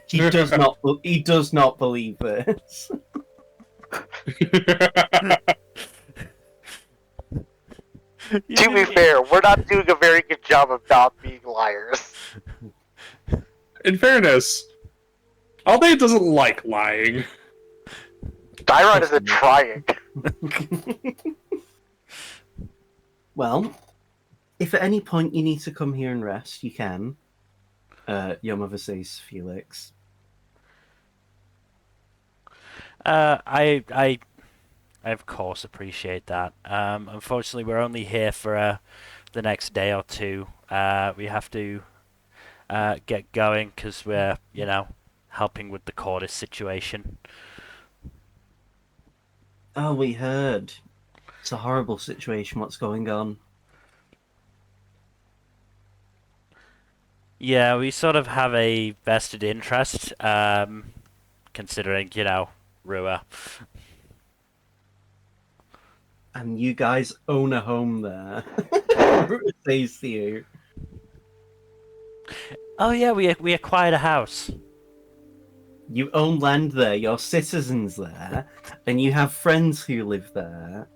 He does not. He does not believe this. To be fair, we're not doing a very good job of not being liars. In fairness, Alday doesn't like lying. Dyron isn't trying. Well, if at any point you need to come here and rest, you can. Your mother says, Felix. I of course appreciate that. Unfortunately, we're only here for the next day or two. We have to get going because we're, helping with the Cordis situation. Oh, we heard. It's a horrible situation. What's going on? Yeah, we sort of have a vested interest, considering, Rua. And you guys own a home there. Says to you. Oh yeah, we acquired a house. You own land there, you're citizens there, and you have friends who live there.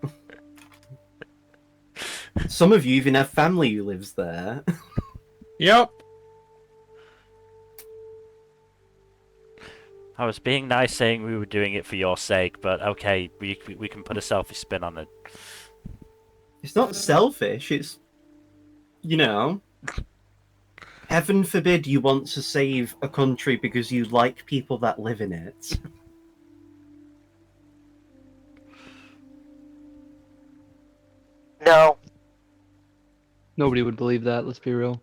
Some of you even have family who lives there. Yep. I was being nice saying we were doing it for your sake, but okay, we can put a selfish spin on it. It's not selfish, it's... Heaven forbid you want to save a country because you like people that live in it. No. Nobody would believe that, let's be real.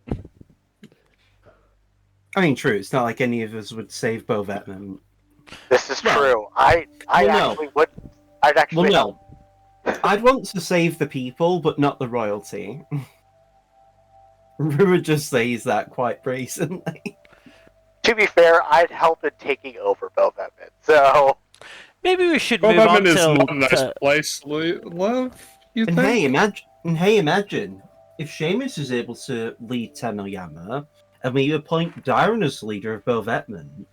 I mean, true, it's not like any of us would save Bovetman. This is Well, true. I'd actually help. I'd want to save the people, but not the royalty. Rua just says that quite brazenly. To be fair, I'd help in taking over Belvetman. So maybe we should move on Bovetman is to... not a nice place to live, you And think? hey, imagine if Sheamus is able to lead Tenoyama, and we appoint Dyron as leader of Bovetman.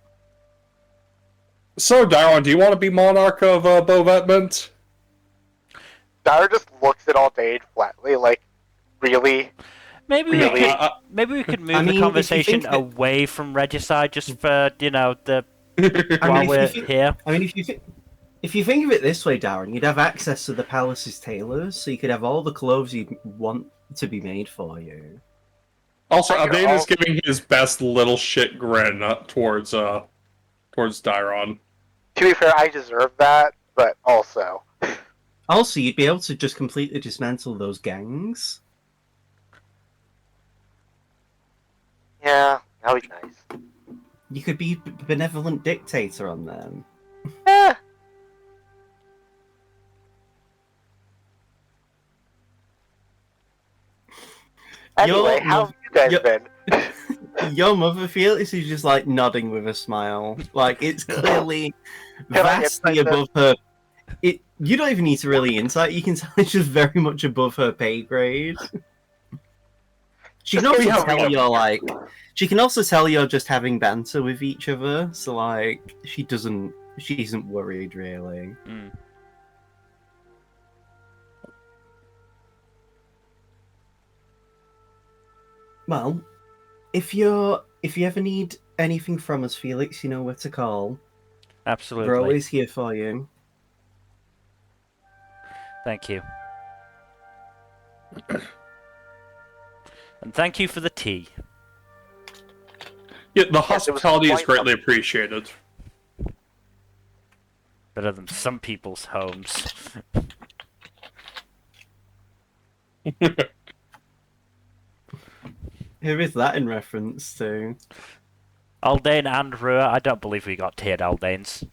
So, Dyron, do you want to be monarch of Bovetman? Dyer just looks at Aldain flatly, like, really? Maybe we could move the conversation away from regicide just for while we're here. I mean, if you think of it this way, Darren, you'd have access to the palace's tailors, so you could have all the clothes you'd want to be made for you. Also, Aldain is giving his best little shit grin towards Dyron. To be fair, I deserve that, but also. Also, you'd be able to just completely dismantle those gangs. Yeah, that would be nice. You could be benevolent dictator on them. Eh. Anyway, how have you guys been? Your mother, Felix, is just like nodding with a smile. Like, it's clearly vastly above her. You don't even need to really insight. You can tell it's just very much above her pay grade. She can also tell you're like. She can also tell you're just having banter with each other. So like, she isn't worried really. Mm. Well, if you ever need anything from us, Felix, you know where to call. Absolutely. We're always here for you. Thank you. And thank you for the tea. Yeah, the Yes, it was hospitality is quite greatly appreciated. Better than some people's homes. Who is that in reference to? Aldane and Rua, I don't believe we got tea at Aldane's.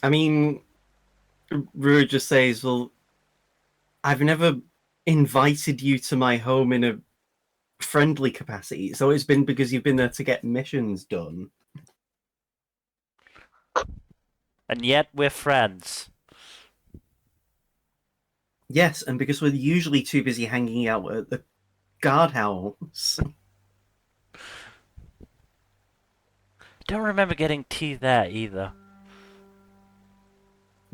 I mean, Rue just says, well, I've never invited you to my home in a friendly capacity. It's always been because you've been there to get missions done. And yet we're friends. Yes, and because we're usually too busy hanging out at the guardhouse. Don't remember getting tea there either.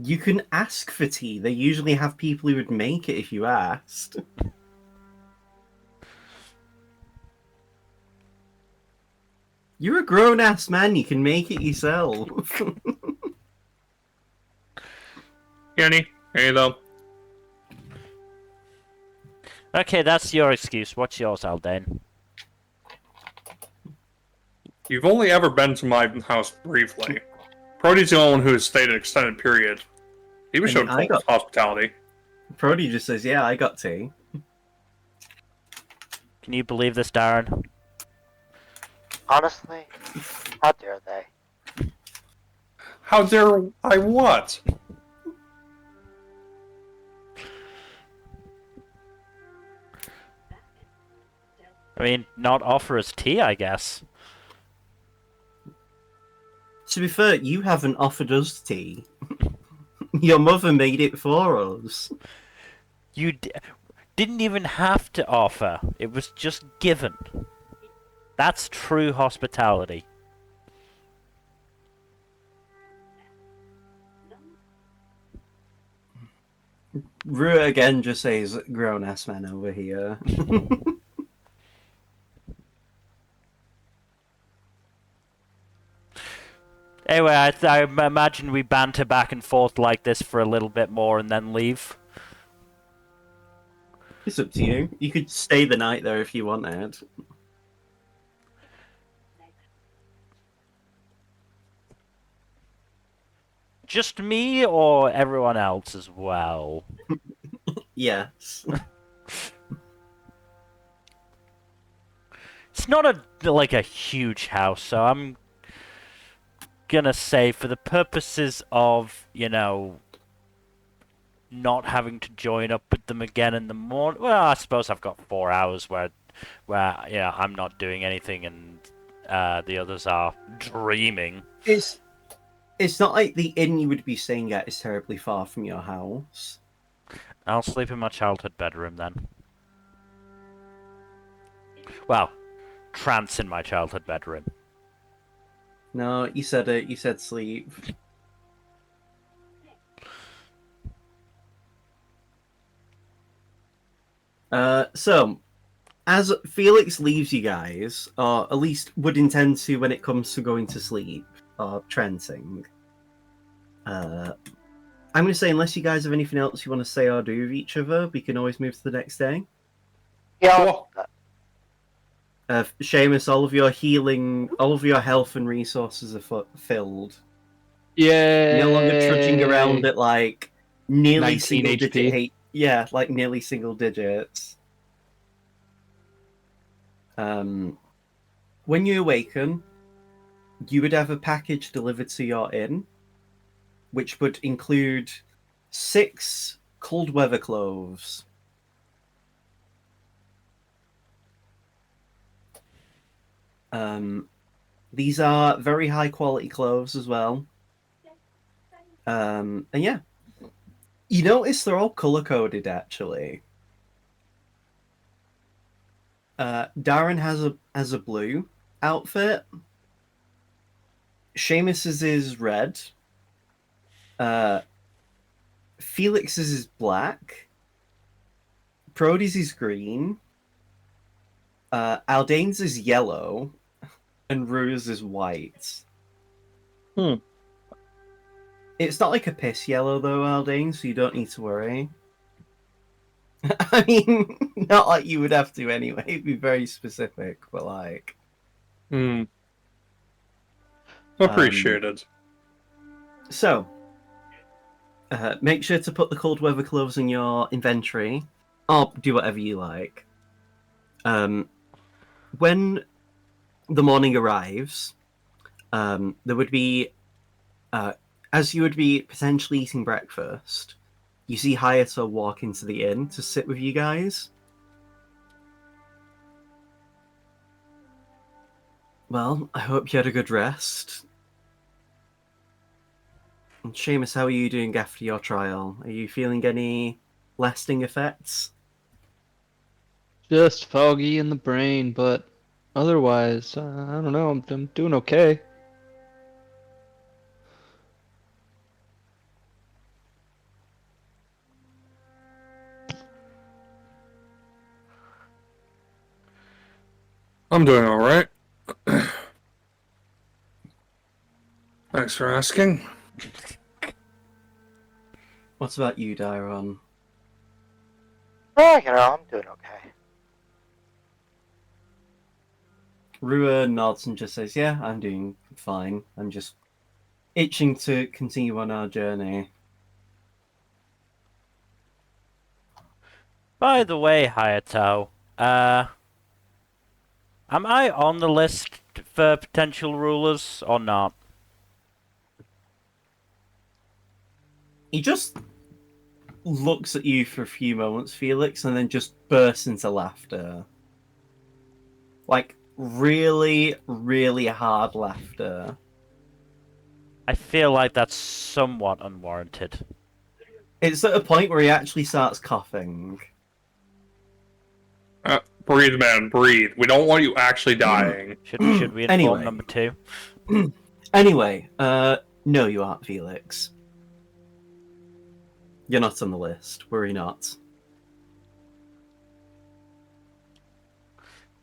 You can ask for tea. They usually have people who would make it if you asked. You're a grown-ass man. You can make it yourself. Kenny, here you go. Okay, that's your excuse. What's yours, Aldane? You've only ever been to my house briefly. Prody's the only one who has stayed an extended period. He was I mean, shown full hospitality. Brody just says, yeah, I got tea. Can you believe this, Darren? Honestly, how dare they? How dare I what? I mean, not offer us tea, I guess. To be fair, you haven't offered us tea. Your mother made it for us. You didn't even have to offer. It was just given. That's true hospitality. Rue again just says, grown-ass man over here. Anyway, I imagine we banter back and forth like this for a little bit more and then leave. It's up to you. You could stay the night there if you wanted. Just me or everyone else as well? Yes. It's not a huge house, so I'm gonna say for the purposes of, not having to join up with them again in the morning. Well, I suppose I've got 4 hours where I'm not doing anything and the others are dreaming. It's not like the inn you would be staying at is terribly far from your house. I'll sleep in my childhood bedroom then. Well, trance in my childhood bedroom. No, you said it. You said sleep. So, as Felix leaves you guys, or at least would intend to when it comes to going to sleep, or trenting, I'm going to say, unless you guys have anything else you want to say or do with each other, we can always move to the next day. Yeah, Cool. Sheamus, all of your healing, all of your health and resources are filled. Yeah. No longer trudging around at like nearly 19 single HP. digit. Yeah, like nearly single digits. When you awaken, you would have a package delivered to your inn, which would include 6 cold weather cloves. These are very high quality cloves as well. And yeah, you notice they're all color coded actually. Darren has a blue outfit. Sheamus's is red. Felix's is black. Prody's is green. Aldane's is yellow, and Rua's is white. It's not like a piss yellow though, Aldane, so you don't need to worry. I mean, not like you would have to anyway. It'd be very specific, but like. Appreciated. So, make sure to put the cold weather clothes in your inventory, or do whatever you like. When the morning arrives, there would be, as you would be potentially eating breakfast, you see Hayato walk into the inn to sit with you guys. Well, I hope you had a good rest. And Sheamus, how are you doing after your trial? Are you feeling any lasting effects? Just foggy in the brain, but otherwise, I don't know. I'm doing okay. I'm doing all right. Thanks for asking. What about you, Dairon? Oh, I'm doing okay. Rua nods and just says, yeah, I'm doing fine. I'm just itching to continue on our journey. By the way, Hayato, am I on the list for potential rulers or not? He just looks at you for a few moments, Felix, and then just bursts into laughter. Like, really, really hard laughter. I feel like that's somewhat unwarranted. It's at a point where he actually starts coughing. Breathe, man, breathe. We don't want you actually dying. Should we inform Anyway. number 2? Anyway, no, you aren't, Felix. You're not on the list. Worry not.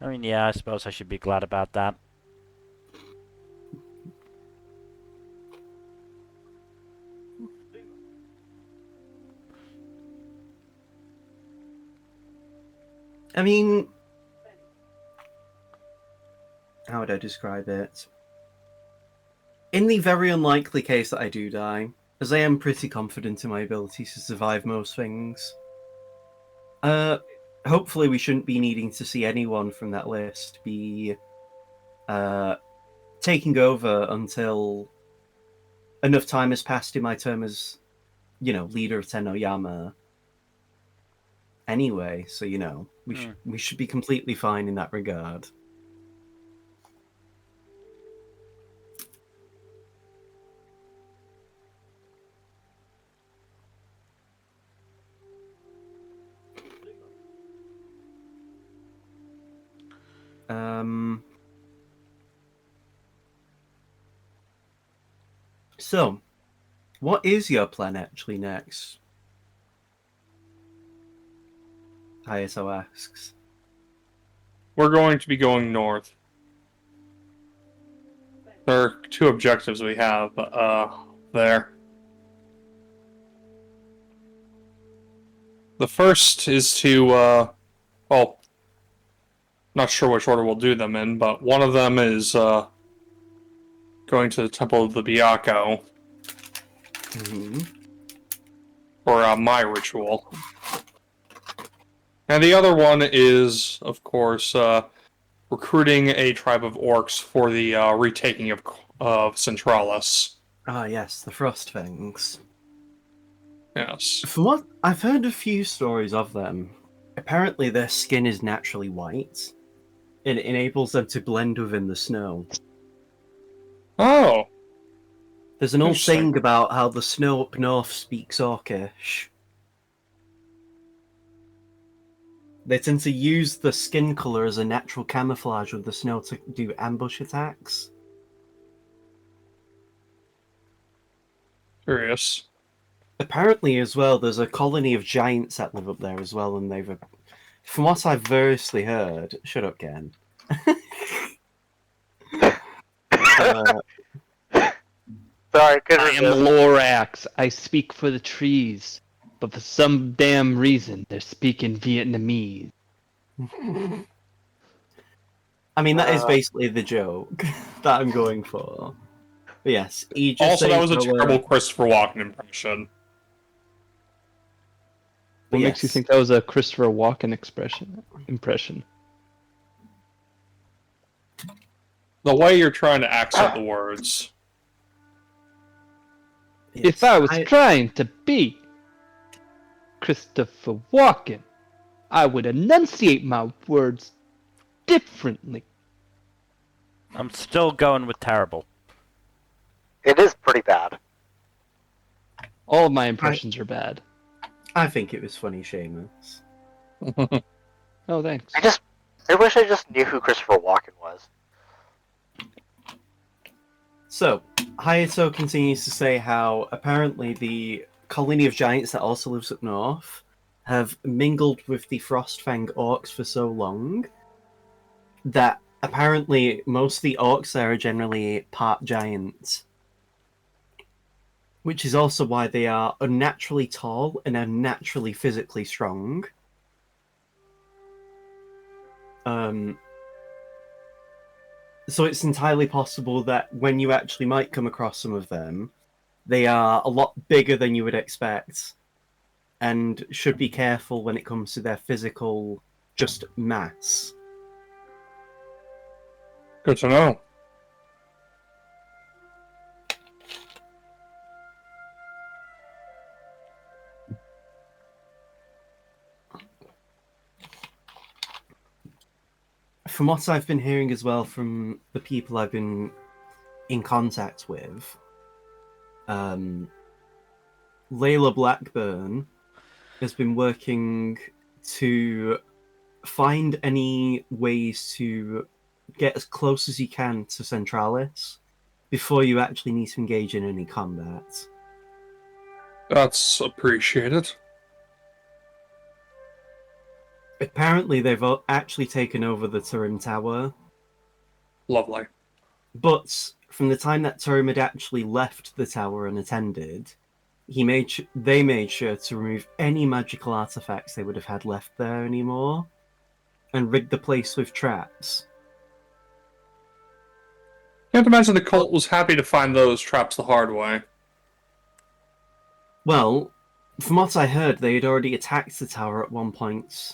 I mean, yeah, I suppose I should be glad about that. I mean, how would I describe it? In the very unlikely case that I do die, as I am pretty confident in my ability to survive most things, hopefully we shouldn't be needing to see anyone from that list be taking over until enough time has passed in my term as, leader of Tenoyama. Anyway, so we should be completely fine in that regard. So, what is your plan actually next? Hayato asks. We're going to be going north. There are 2 objectives we have, there. The first is to, not sure which order we'll do them in, but one of them is, going to the Temple of the Byakko. Mm-hmm. For, my ritual. And the other one is, of course, recruiting a tribe of orcs for the retaking of Centralis. Ah, yes, the frost things. Yes. From what I've heard, a few stories of them. Apparently, their skin is naturally white. It enables them to blend within the snow. Oh. There's an old Interesting. saying about how the snow up north speaks Orcish. They tend to use the skin color as a natural camouflage with the snow to do ambush attacks. Curious. Apparently, as well, there's a colony of giants that live up there as well, and they've From what I've variously heard, shut up, Ken. Sorry, couldn't I am resist. Lorax. I speak for the trees. But for some damn reason, they're speaking Vietnamese. I mean, that is basically the joke that I'm going for. But yes, he just Also, that saying was a how, terrible Christopher Walken impression. What makes you yes. think that was a Christopher Walken impression? The way you're trying to accent the words. If I was trying to be Christopher Walken, I would enunciate my words differently. I'm still going with terrible. It is pretty bad. All of my impressions are bad. I think it was funny, Sheamus. Oh, thanks. I wish I just knew who Christopher Walken was. So, Hayato continues to say how apparently the colony of giants that also lives up north have mingled with the Frostfang orcs for so long that apparently most of the orcs there are generally part giants. Which is also why they are unnaturally tall and unnaturally physically strong. So it's entirely possible that when you actually might come across some of them, they are a lot bigger than you would expect, and should be careful when it comes to their physical just mass. Good to know. From what I've been hearing as well from the people I've been in contact with, Layla Blackburn has been working to find any ways to get as close as you can to Centralis before you actually need to engage in any combat. That's appreciated. Apparently, they've actually taken over the Turim Tower, Lovely. but from the time that Turim had actually left the tower unattended, they made sure to remove any magical artifacts they would have had left there anymore, and rig the place with traps. Can't imagine the cult was happy to find those traps the hard way. Well, from what I heard, they had already attacked the tower at one point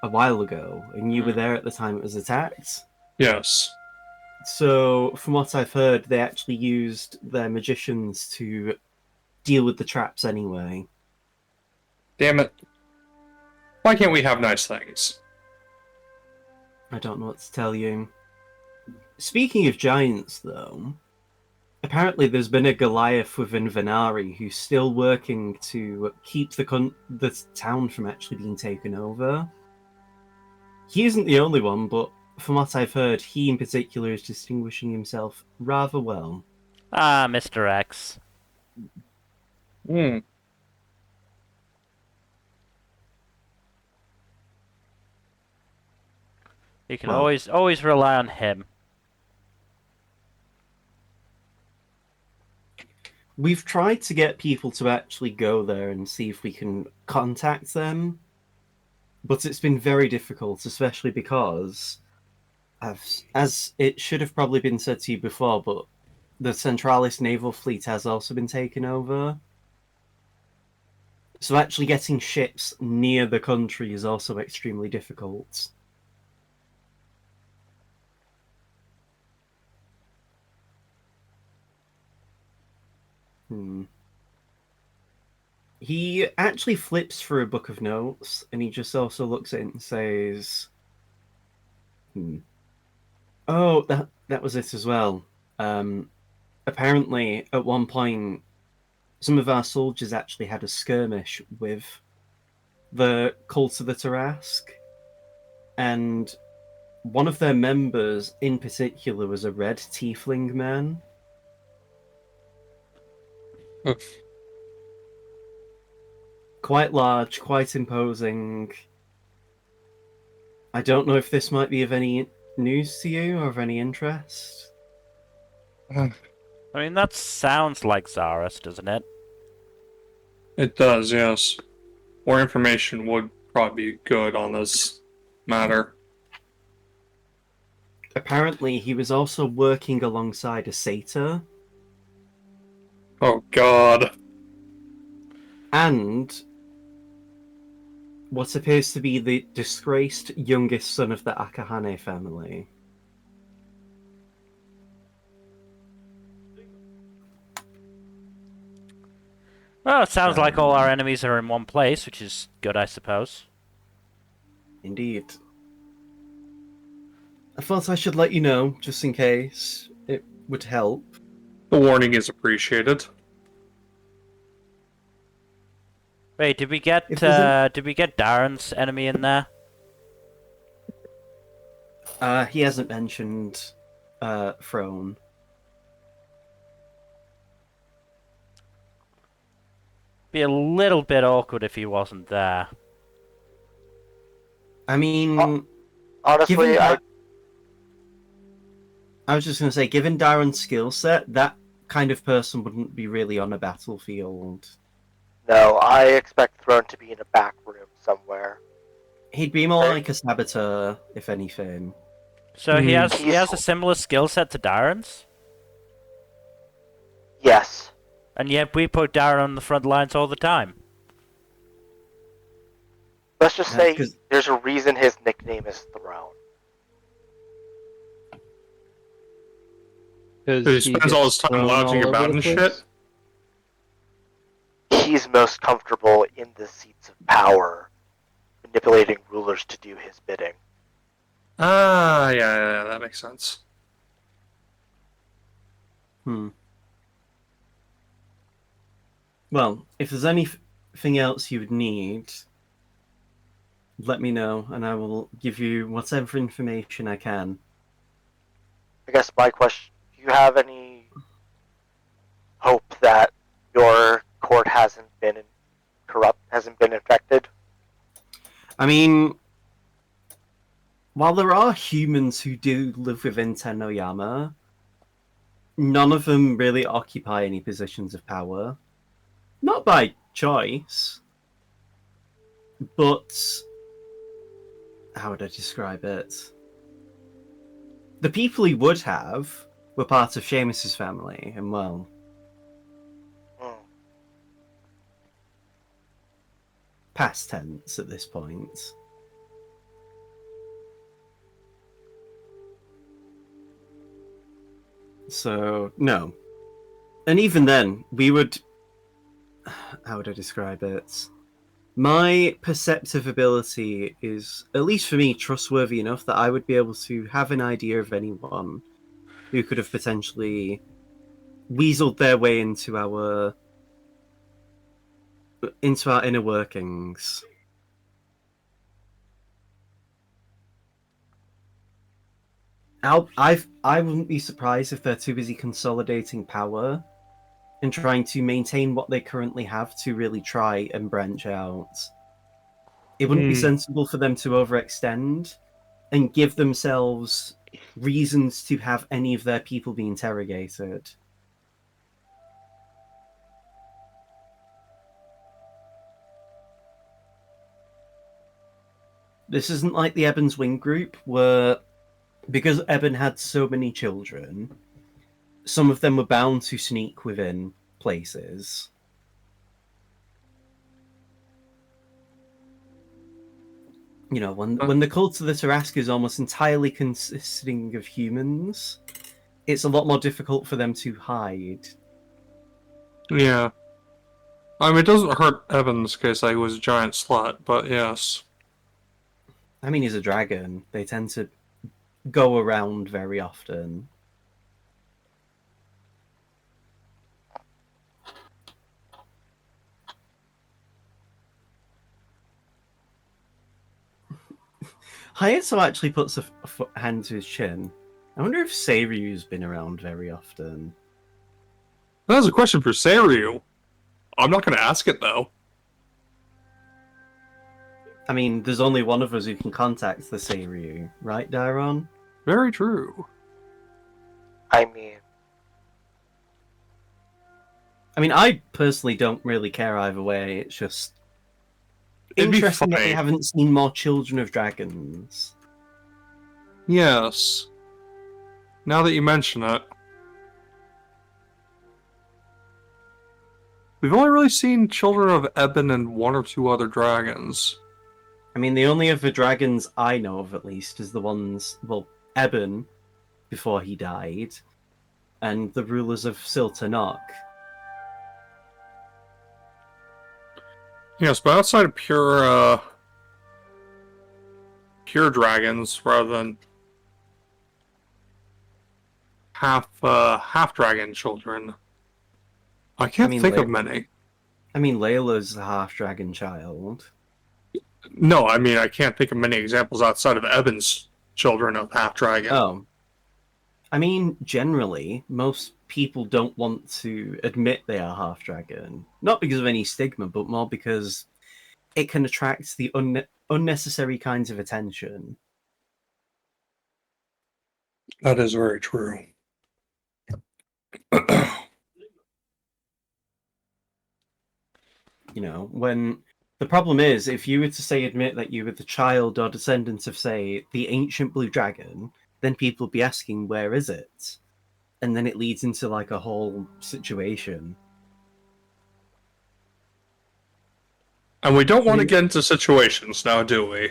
a while ago, and you were there at the time it was attacked. Yes. So, from what I've heard, they actually used their magicians to deal with the traps anyway. Damn it. Why can't we have nice things? I don't know what to tell you. Speaking of giants, though, apparently there's been a Goliath within Venari who's still working to keep the town from actually being taken over. He isn't the only one, but from what I've heard, he in particular is distinguishing himself rather well. Ah, Mr. X. Hmm. You can Well- always rely on him. We've tried to get people to actually go there and see if we can contact them, but it's been very difficult, especially because, as it should have probably been said to you before, but the Centralis naval fleet has also been taken over. So actually getting ships near the country is also extremely difficult. He actually flips through a book of notes, and he just also looks at it and says, "Oh, that was it as well. Apparently, at one point, some of our soldiers actually had a skirmish with the cult of the Tarask, and one of their members in particular was a red tiefling man." Quite large, quite imposing. I don't know if this might be of any news to you or of any interest. I mean, that sounds like Zaris, doesn't it? It does, yes. More information would probably be good on this matter. Apparently, he was also working alongside a satyr, Oh god. and what appears to be the disgraced youngest son of the Akahane family. Well, it sounds like all our enemies are in one place, which is good, I suppose. Indeed. I thought I should let you know, just in case it would help. The warning is appreciated. Wait, did we get If there's Darren's enemy in there? He hasn't mentioned Throne. Be a little bit awkward if he wasn't there. I mean, Honestly, given I was just going to say, given Darren's skill set, that kind of person wouldn't be really on a battlefield. no, I expect Throne to be in a back room somewhere. He'd be more like a saboteur, if anything. So he has He's- a similar skill set to Darren's, Yes. and yet we put Darren on the front lines all the time. Let's just say 'Cause- there's a reason his nickname is Throne. He spends all his time lounging about and shit. He's most comfortable in the seats of power, manipulating rulers to do his bidding. Ah, yeah, that makes sense. Well, if there's anything else you would need, let me know, and I will give you whatever information I can. I guess my question: do you have any hope that your court hasn't been infected? I mean, while there are humans who do live within Tenoyama, none of them really occupy any positions of power. Not by choice, but how would I describe it? The people he would have were part of Sheamus's family, and well, past tense at this point. So, no. And even then, we would... How would I describe it? My perceptive ability is, at least for me, trustworthy enough that I would be able to have an idea of anyone who could have potentially weaseled their way into our inner workings. I wouldn't be surprised if they're too busy consolidating power and trying to maintain what they currently have to really try and branch out. It wouldn't be sensible for them to overextend and give themselves reasons to have any of their people be interrogated. This isn't like the Eben's Wing group, where because Eben had so many children, some of them were bound to sneak within places. You know, when the cult of the Tarrasque is almost entirely consisting of humans, it's a lot more difficult for them to hide. Yeah. I mean, it doesn't hurt Evan's case that he was a giant slut, but yes. I mean, he's a dragon. They tend to go around very often. Hayato actually puts a hand to his chin. I wonder if Seiryu's been around very often. That's a question for Seiryu. I'm not going to ask it, though. I mean, there's only one of us who can contact the Seiryu, right, Dairon? Very true. I mean, I personally don't really care either way. It's just It'd be interesting that they funny. haven't seen more Children of Dragons. Yes. Now that you mention it. We've only really seen Children of Eben and one or two other dragons. I mean, the only other dragons I know of, at least, is the ones, well, Eben, before he died, and the rulers of Siltanok. Yes, but outside of pure dragons, rather than half dragon children, I can't think of many. I mean, Layla's a half-dragon child. No, I mean I can't think of many examples outside of Eben's children of half dragon. Oh. I mean, generally, most people don't want to admit they are half-dragon. Not because of any stigma, but more because it can attract the unnecessary kinds of attention. That is very true. When the problem is, if you were to say admit that you were the child or descendant of, say, the ancient blue dragon, then people would be asking, where is it? And then it leads into like a whole situation. And we don't want to get into situations now, do we?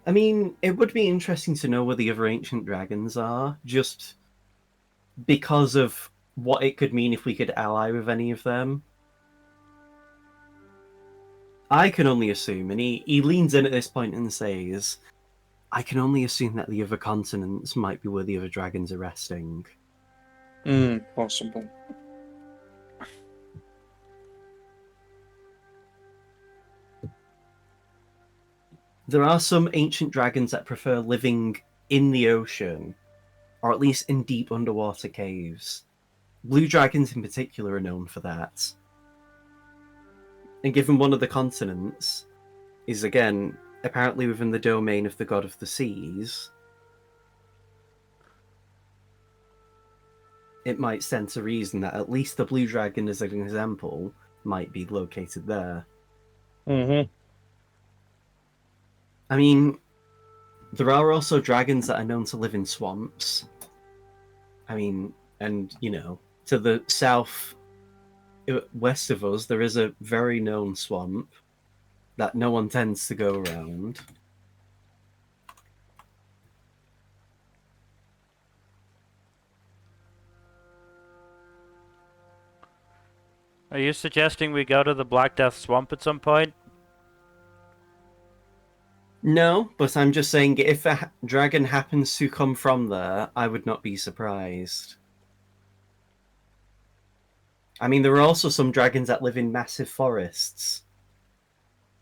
I mean, it would be interesting to know where the other ancient dragons are, just because of what it could mean if we could ally with any of them. I can only assume, and he leans in at this point and says, I can only assume that the other continents might be where the other dragons are resting. Possible. There are some ancient dragons that prefer living in the ocean, or at least in deep underwater caves. Blue dragons in particular are known for that. And given one of the continents is, again, apparently within the domain of the god of the seas, it might stand to reason that at least the blue dragon, as an example, might be located there. Mm-hmm. I mean, there are also dragons that are known to live in swamps. I mean, and, to the south west of us, there is a very known swamp that no one tends to go around. Are you suggesting we go to the Black Death Swamp at some point? No, but I'm just saying if a dragon happens to come from there, I would not be surprised. I mean, there are also some dragons that live in massive forests.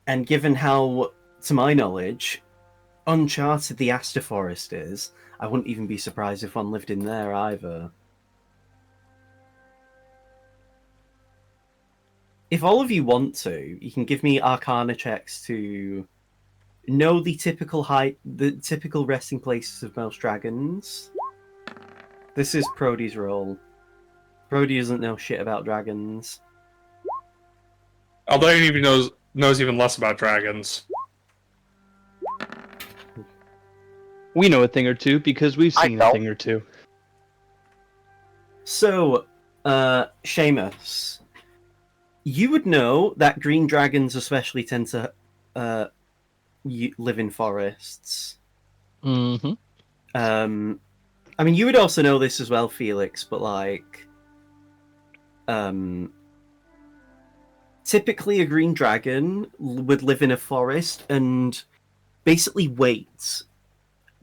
And given how, to my knowledge, uncharted the Aster Forest is, I wouldn't even be surprised if one lived in there either. If all of you want to, you can give me Arcana checks to know the typical resting places of most dragons. This is Prody's role. Prody doesn't know shit about dragons. Although he even knows even less about dragons. We know a thing or two because we've I seen know. a thing or two. So, Sheamus, you would know that green dragons especially tend to live in forests. Mm-hmm. I mean, you would also know this as well, Felix, but typically a green dragon would live in a forest and basically wait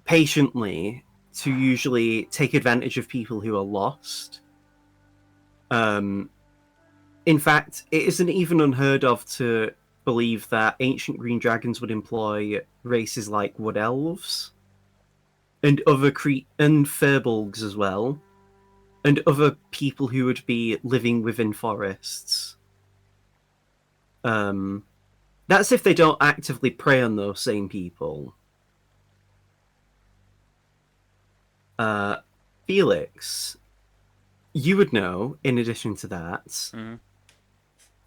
patiently to usually take advantage of people who are lost. In fact, it isn't even unheard of to believe that ancient green dragons would employ races like wood elves and other and furbolgs as well, and other people who would be living within forests. That's if they don't actively prey on those same people. Felix, you would know, in addition to that,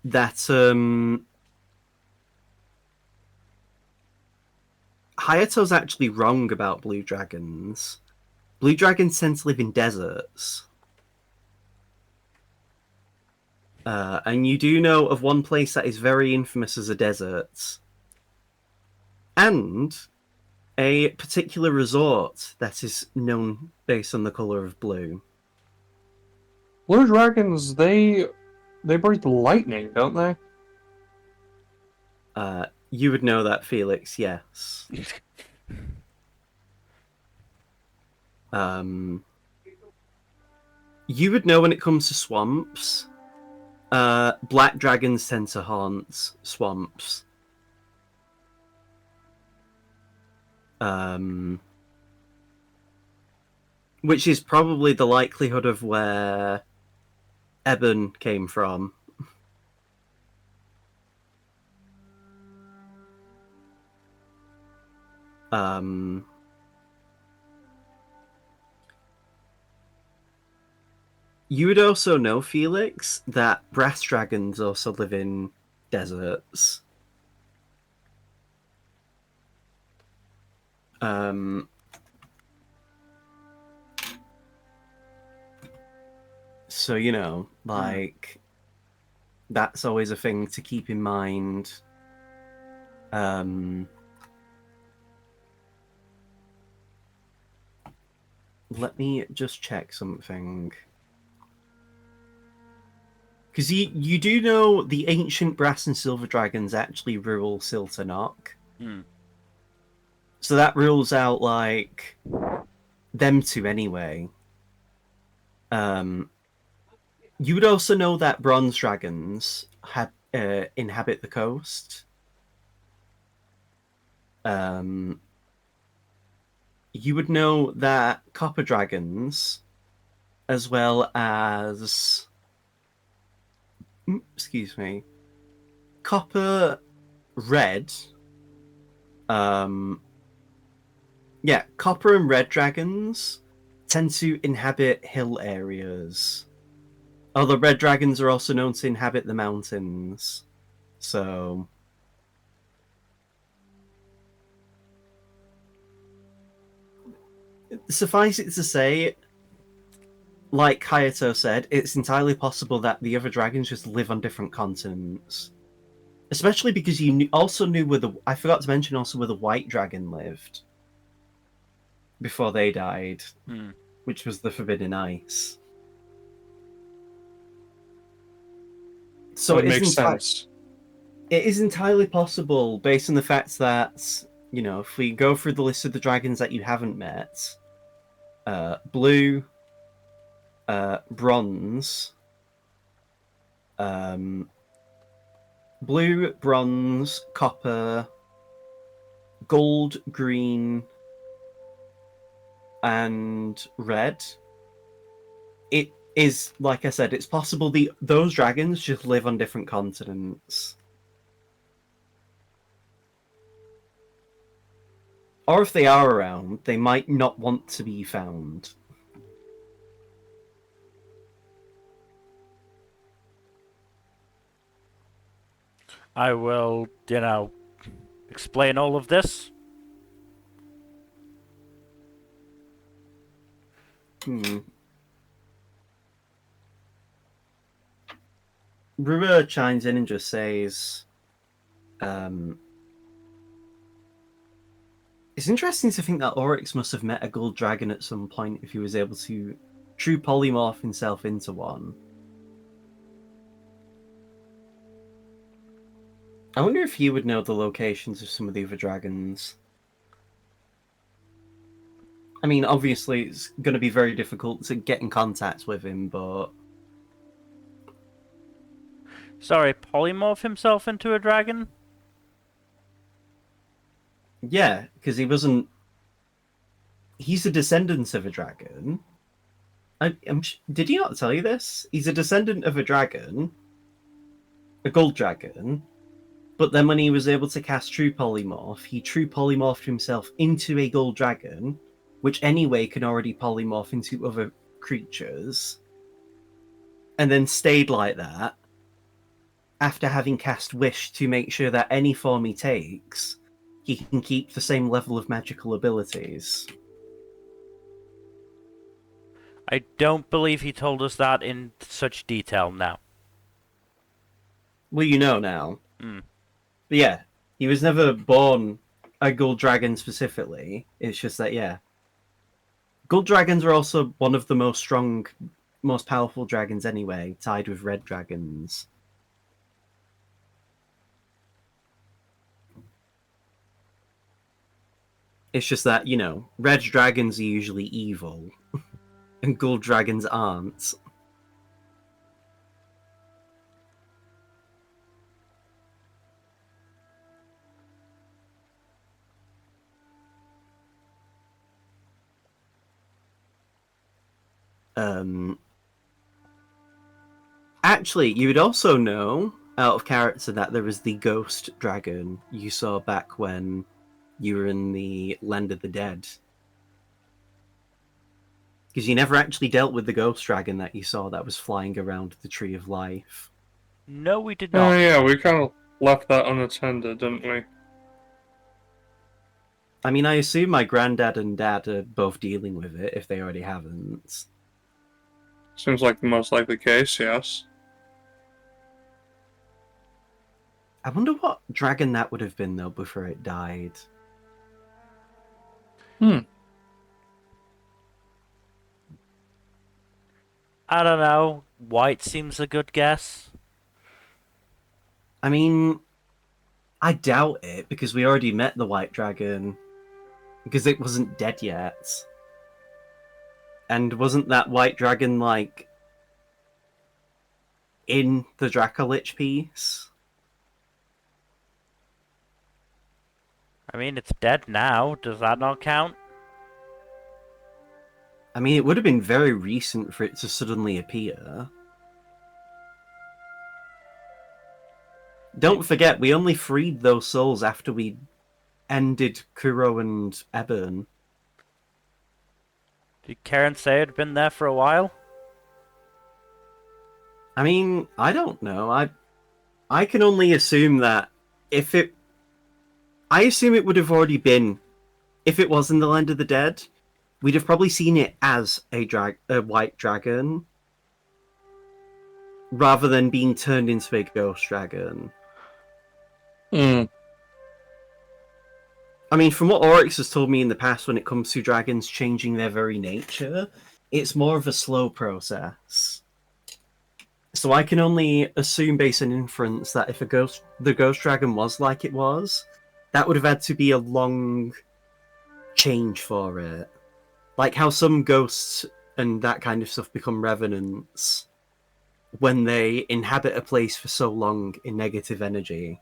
that Hayato's actually wrong about blue dragons. Blue dragons tend to live in deserts. And you do know of one place that is very infamous as a desert. And a particular resort that is known based on the color of blue. Blue dragons, they breathe lightning, don't they? You would know that, Felix, yes. You would know when it comes to swamps. Black dragons tend to haunt swamps. Which is probably the likelihood of where Eben came from. You would also know, Felix, that brass dragons also live in deserts. So, you know, like, that's always a thing to keep in mind. Let me just check something. Because you do know the ancient brass and silver dragons actually rule Siltanok. So that rules out, like, them two anyway. You would also know that bronze dragons inhabit the coast. You would know that copper dragons, as well as... excuse me. Copper red... yeah, copper and red dragons tend to inhabit hill areas. Although red dragons are also known to inhabit the mountains. So... suffice it to say, like Hayato said, it's entirely possible that the other dragons just live on different continents. Especially because you also knew where the... I forgot to mention also where the white dragon lived. Before they died. Which was the Forbidden Ice. So it makes sense. It is entirely possible, based on the fact that, you know, if we go through the list of the dragons that you haven't met, blue, bronze, blue, bronze, copper, gold, green, and red. It is, like I said, it's possible those dragons just live on different continents. Or if they are around, they might not want to be found. I will, you know, explain all of this. Rua chimes in and just says, it's interesting to think that Oryx must have met a gold dragon at some point if he was able to true polymorph himself into one. I wonder if he would know the locations of some of the other dragons. I mean, obviously, it's going to be very difficult to get in contact with him, but... Sorry, polymorph himself into a dragon? Yeah, because he wasn't... He's a descendant of a dragon. Did he not tell you this? He's a descendant of a dragon. A gold dragon. But then when he was able to cast True Polymorph, he True Polymorphed himself into a gold dragon, which anyway can already polymorph into other creatures, and then stayed like that after having cast Wish to make sure that any form he takes, he can keep the same level of magical abilities. I don't believe he told us that in such detail now. Well, you know now. Hmm. But yeah, he was never born a gold dragon specifically. It's just that, yeah. Gold dragons are also one of the most powerful dragons anyway, tied with red dragons. It's just that, red dragons are usually evil, and gold dragons aren't. Actually, you would also know, out of character, that there was the ghost dragon you saw back when you were in the Land of the Dead. Because you never actually dealt with the ghost dragon that you saw that was flying around the Tree of Life. No, we did Oh not. yeah, we kind of left that unattended, didn't we? I mean, I assume my granddad and dad are both dealing with it, if they already haven't. Seems like the most likely case, yes. I wonder what dragon that would have been, though, before it died. I don't know. White seems a good guess. I mean, I doubt it, because we already met the white dragon. Because it wasn't dead yet. And wasn't that white dragon, like, in the Dracolich piece? I mean, it's dead now. Does that not count? I mean, it would have been very recent for it to suddenly appear. Don't forget, we only freed those souls after we ended Kuro and Eben. Did Karen say it had been there for a while? I mean, I don't know. I can only assume that if it... I assume it would have already been... If it was in the Land of the Dead, we'd have probably seen it as a white dragon, rather than being turned into a ghost dragon. I mean, from what Oryx has told me in the past when it comes to dragons changing their very nature, it's more of a slow process. So I can only assume based on inference that if the ghost dragon was like it was, that would have had to be a long change for it. Like how some ghosts and that kind of stuff become revenants when they inhabit a place for so long in negative energy.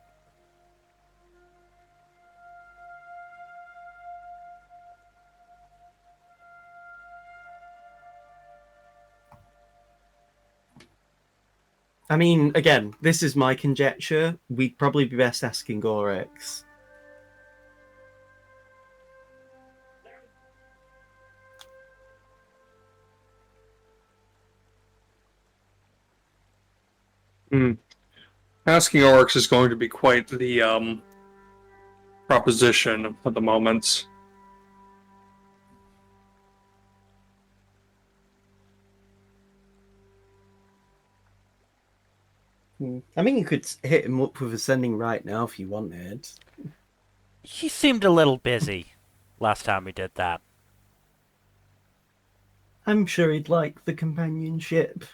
I mean, again, this is my conjecture. We'd probably be best asking Oryx. Asking Oryx is going to be quite the proposition at the moment. I mean, you could hit him up with ascending right now if you wanted. He seemed a little busy last time we did that. I'm sure he'd like the companionship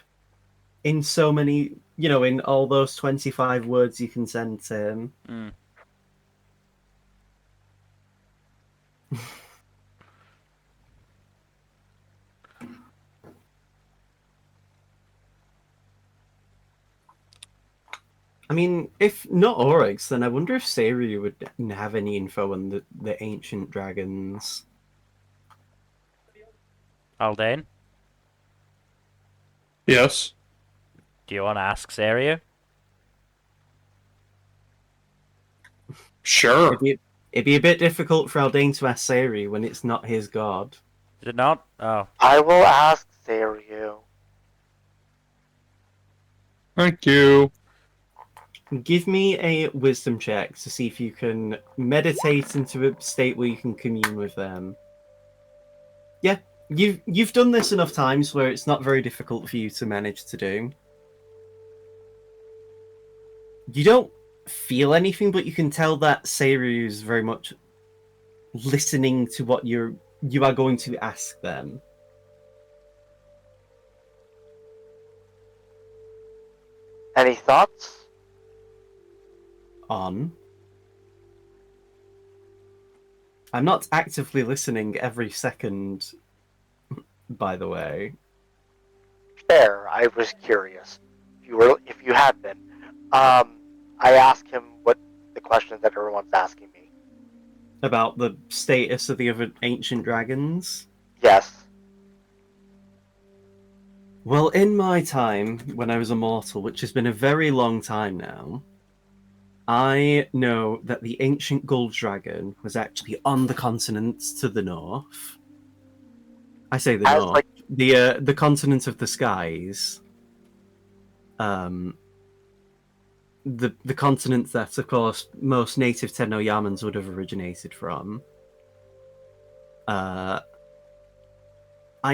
in so many, in all those 25 words you can send to him. I mean, if not Oryx, then I wonder if Seiryu would have any info on the ancient dragons. Aldane, Yes. do you want to ask Saria? Sure. It'd be a bit difficult for Aldain to ask Sayri when it's not his god. Did it not? Oh. I will ask Zaryu. Thank you. Give me a wisdom check to see if you can meditate into a state where you can commune with them. Yeah, you've done this enough times where it's not very difficult for you to manage to do. You don't feel anything, but you can tell that Seiru is very much listening to what you are going to ask them. Any thoughts? On. I'm not actively listening every second, by the way. Fair. I was curious. If you had been, I asked him what the questions that everyone's asking me. About the status of the other ancient dragons? Yes. Well, in my time, when I was a mortal, which has been a very long time now, I know that the ancient gold dragon was actually on the continent to the north. I say the As, north. like- The continent of the skies. The continent that, of course, most native Tenno-Yamans would have originated from. I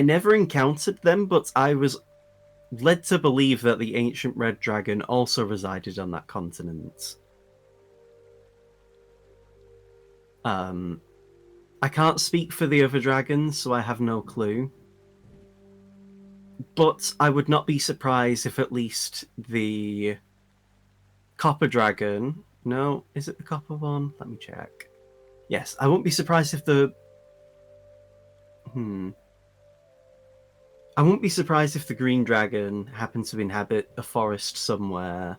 never encountered them, but I was led to believe that the ancient red dragon also resided on that continent. I can't speak for the other dragons, so I have no clue. But I would not be surprised if at least the copper dragon... No, is it the copper one? Let me check. Yes, I won't be surprised if the... I won't be surprised if the green dragon happened to inhabit a forest somewhere.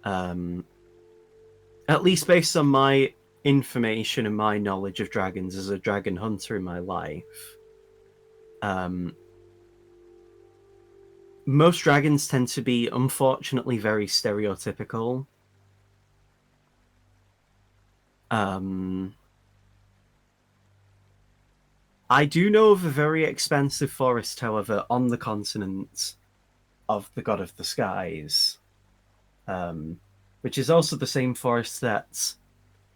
At least based on my information and my knowledge of dragons as a dragon hunter in my life. Most dragons tend to be, unfortunately, very stereotypical. I do know of a very expensive forest, however, on the continent of the God of the Skies, which is also the same forest that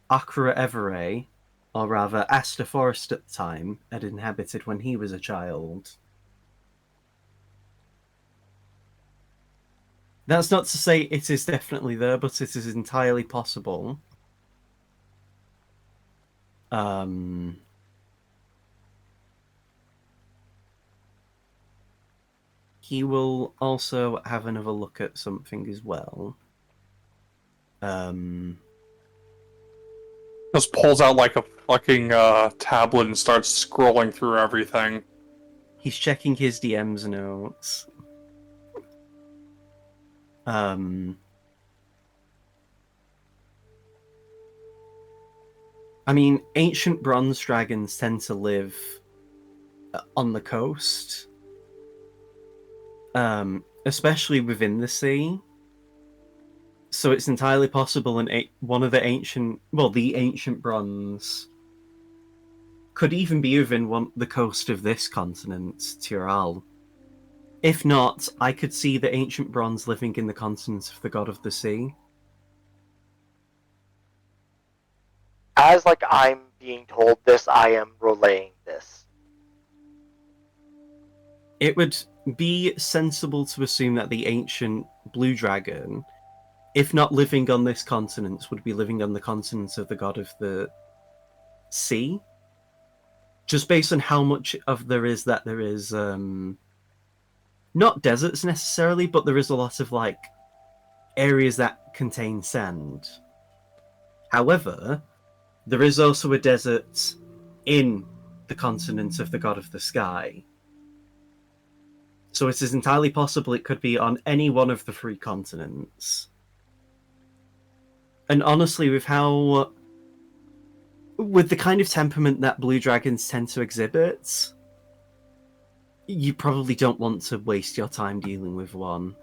Akra Everay, or rather Asta Forest at the time, had inhabited when he was a child. That's not to say it is definitely there, but it is entirely possible. He will also have another look at something as well. Just pulls out like a fucking tablet and starts scrolling through everything. He's checking his DM's notes. I mean, ancient bronze dragons tend to live on the coast, especially within the sea. So it's entirely possible one of the ancient bronze could even be within the coast of this continent, Tiral. If not, I could see the ancient bronze living in the continent of the God of the Sea. As I'm being told this, I am relaying this. It would be sensible to assume that the ancient blue dragon, if not living on this continent, would be living on the continent of the God of the Sea. Just based on how much of there is not deserts necessarily, but there is a lot of areas that contain sand. However, there is also a desert in the continent of the God of the Sky. So it is entirely possible it could be on any one of the 3 continents. And honestly, with the kind of temperament that blue dragons tend to exhibit, you probably don't want to waste your time dealing with one.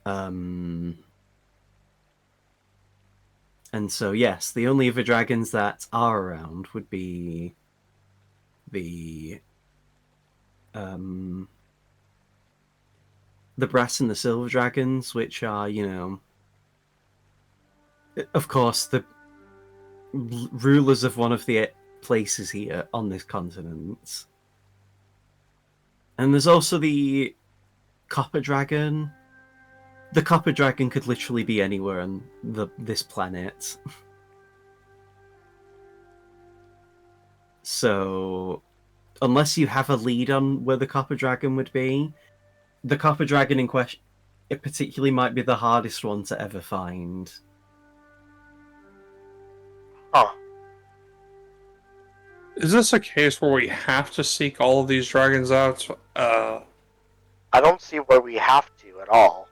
And so, yes, the only other dragons that are around would be the brass and the silver dragons, which are, of course, the rulers of one of the places here on this continent. And there's also the copper dragon. The copper dragon could literally be anywhere on this planet. So, unless you have a lead on where the copper dragon would be, the copper dragon in question, it particularly might be the hardest one to ever find. Huh. Is this a case where we have to seek all of these dragons out? I don't see where we have to at all.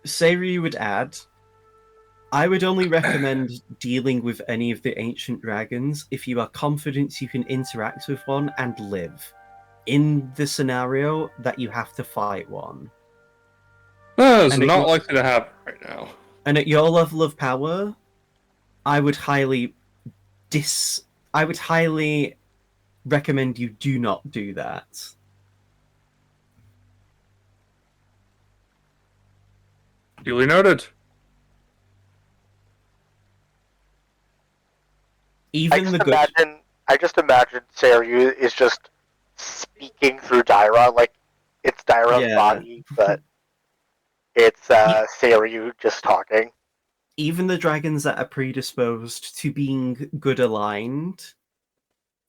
Sayri would add, I would only recommend dealing with any of the ancient dragons if you are confident you can interact with one and live, in the scenario that you have to fight one. That is And not likely to happen right now. And at your level of power, I would highly recommend you do not do that. Duly noted. Even the good. I just imagine Saryu is just speaking through Daira, like it's Daira's body, but it's Saryu just talking. Even the dragons that are predisposed to being good aligned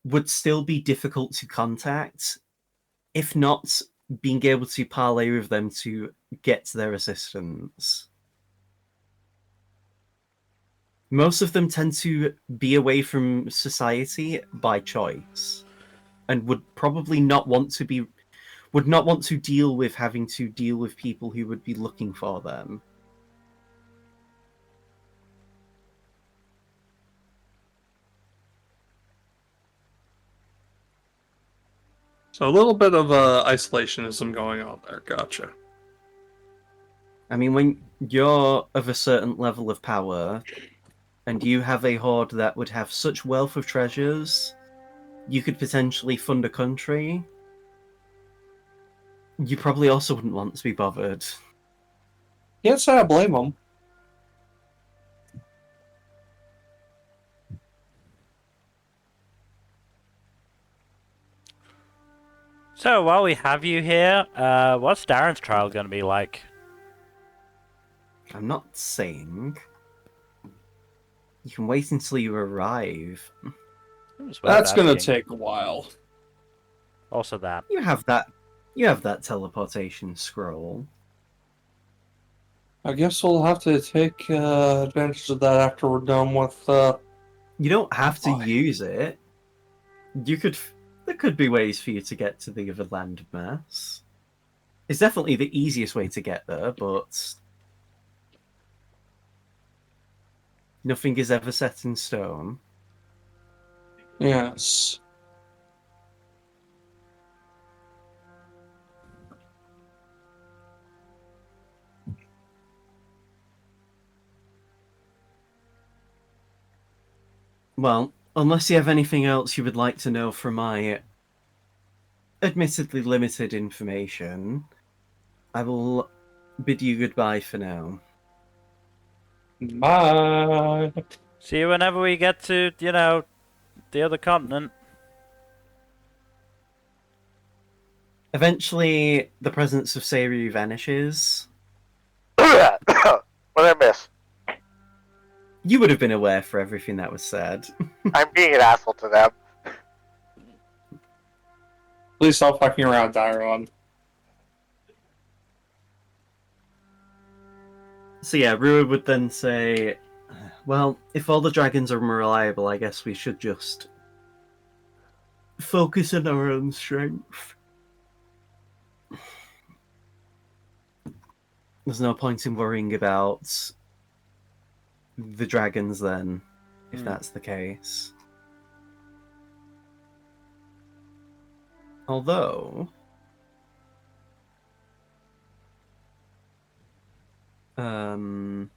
would still be difficult to contact, if not being able to parlay with them to get their assistance. Most of them tend to be away from society by choice, and would probably not want to deal with having to deal with people who would be looking for them. So a little bit of isolationism going on there. Gotcha. I mean, when you're of a certain level of power, and you have a horde that would have such wealth of treasures, you could potentially fund a country. You probably also wouldn't want to be bothered. Yes, I blame them. So while we have you here, what's Darren's trial going to be like? I'm not saying. You can wait until you arrive. That's going to take a while. Also that. You have that teleportation scroll. I guess we'll have to take advantage of that after we're done with... You don't have to use it. There could be ways for you to get to the other landmass. It's definitely the easiest way to get there, but nothing is ever set in stone. Yes. Well, unless you have anything else you would like to know from my admittedly limited information, I will bid you goodbye for now. Bye. See you whenever we get to, the other continent. Eventually, the presence of Seiru vanishes. What did I miss? You would have been aware for everything that was said. I'm being an asshole to them. Please stop fucking around, Dairon. So yeah, Rua would then say, well, if all the dragons are unreliable, I guess we should just focus on our own strength. There's no point in worrying about the dragons then, if that's the case. Although, Um.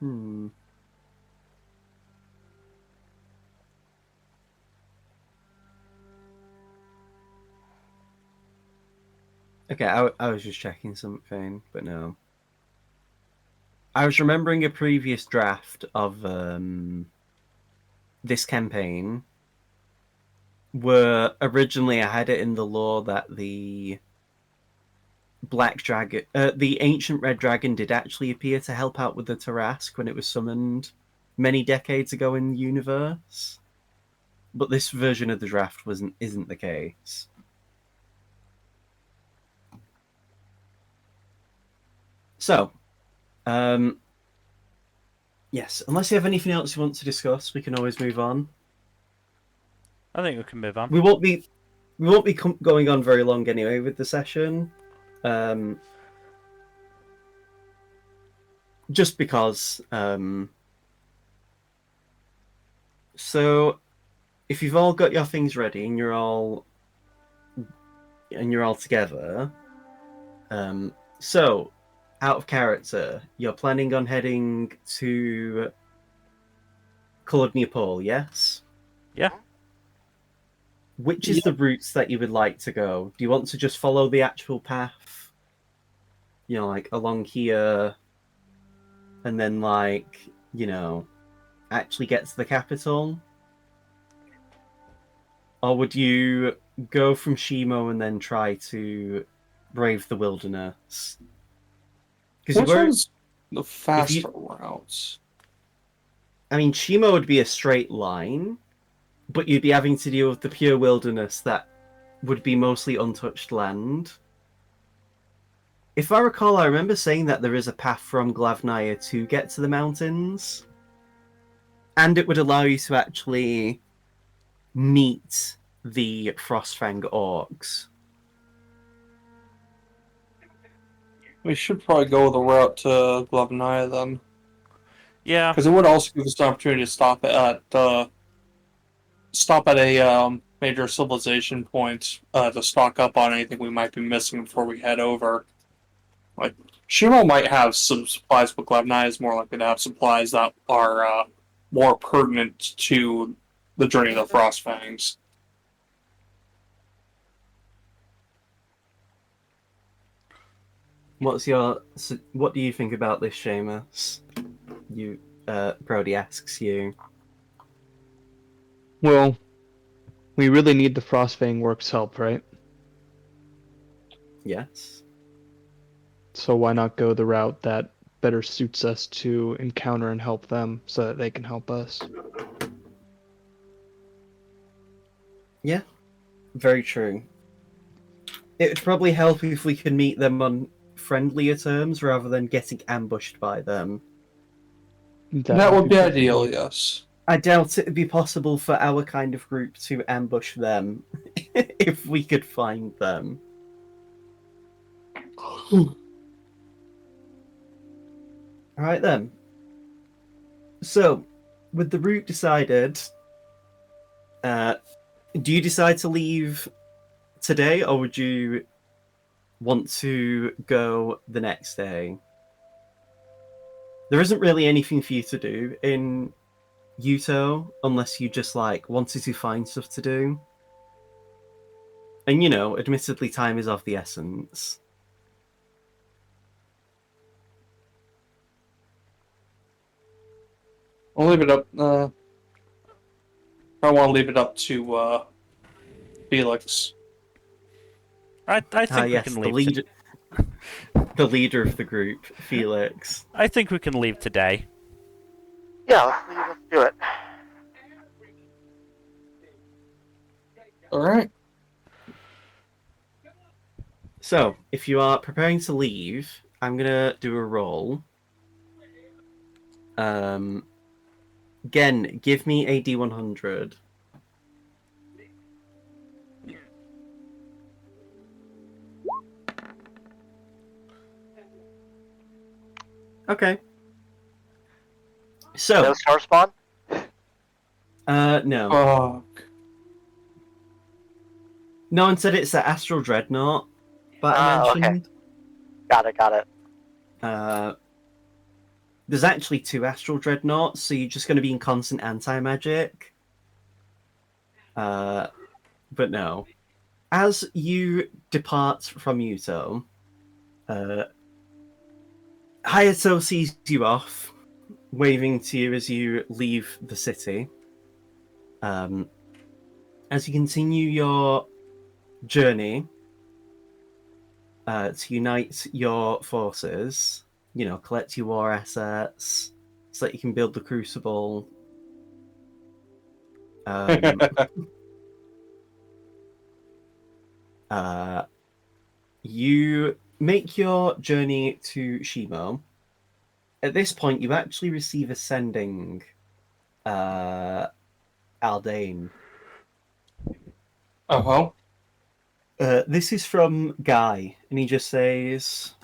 Hmm. Okay, I was just checking something, but no. I was remembering a previous draft of this campaign where originally I had it in the lore that the Black Dragon, the ancient Red Dragon, did actually appear to help out with the Tarask when it was summoned many decades ago in the universe. But this version of the draft isn't the case. So, yes, unless you have anything else you want to discuss, we can always move on. I think we can move on. We won't be going on very long anyway with the session. Just because. So, if you've all got your things ready and you're all together, so out of character, you're planning on heading to Kholodnoye-Pole, yes? Yeah. Which is the routes that you would like to go? Do you want to just follow the actual path? You know, like along here, and then actually get to the capital? Or would you go from Shimo and then try to brave the wilderness? Because Which one's the faster routes? I mean, Shimo would be a straight line, but you'd be having to deal with the pure wilderness that would be mostly untouched land. If I recall, I remember saying that there is a path from Glavnaya to get to the mountains, and it would allow you to actually meet the Frostfang orcs. We should probably go the route to Glavnaya then. Yeah. Because it would also give us an opportunity to stop at a major civilization point to stock up on anything we might be missing before we head over. Like Shimo might have some supplies, but Glavnaya is more likely to have supplies that are more pertinent to the journey of the Frostfangs. What do you think about this, Sheamus? Brody asks you. Well, we really need the Frostfang Works help, right? Yes. So why not go the route that better suits us to encounter and help them so that they can help us? Yeah, very true. It would probably help if we could meet them on friendlier terms rather than getting ambushed by them. That would be ideal, yes. I doubt it would be possible for our kind of group to ambush them if we could find them. Alright then. So, with the route decided, do you decide to leave today, or would you want to go the next day? There isn't really anything for you to do in Yuto unless you just wanted to find stuff to do. And admittedly, time is of the essence. I'll leave it up. I want to leave it up to Felix. I think we can leave. The leader of the group, Felix. I think we can leave today. Yeah, let's do it. All right. So, if you are preparing to leave, I'm gonna do a roll. Again, give me a D100. Okay. So, No star spawn? No. Fuck. No one said it's the Astral Dreadnought that I Okay. mentioned. Got it. There's actually 2 Astral Dreadnoughts, so you're just going to be in constant anti-magic. But no. As you depart from Yuto, Hayato sees you off, waving to you as you leave the city. As you continue your journey to unite your forces, collect your war assets so that you can build the Crucible. You make your journey to Shimo. At this point, you actually receive a sending, Aldane. Oh, This is from Guy, and he just says,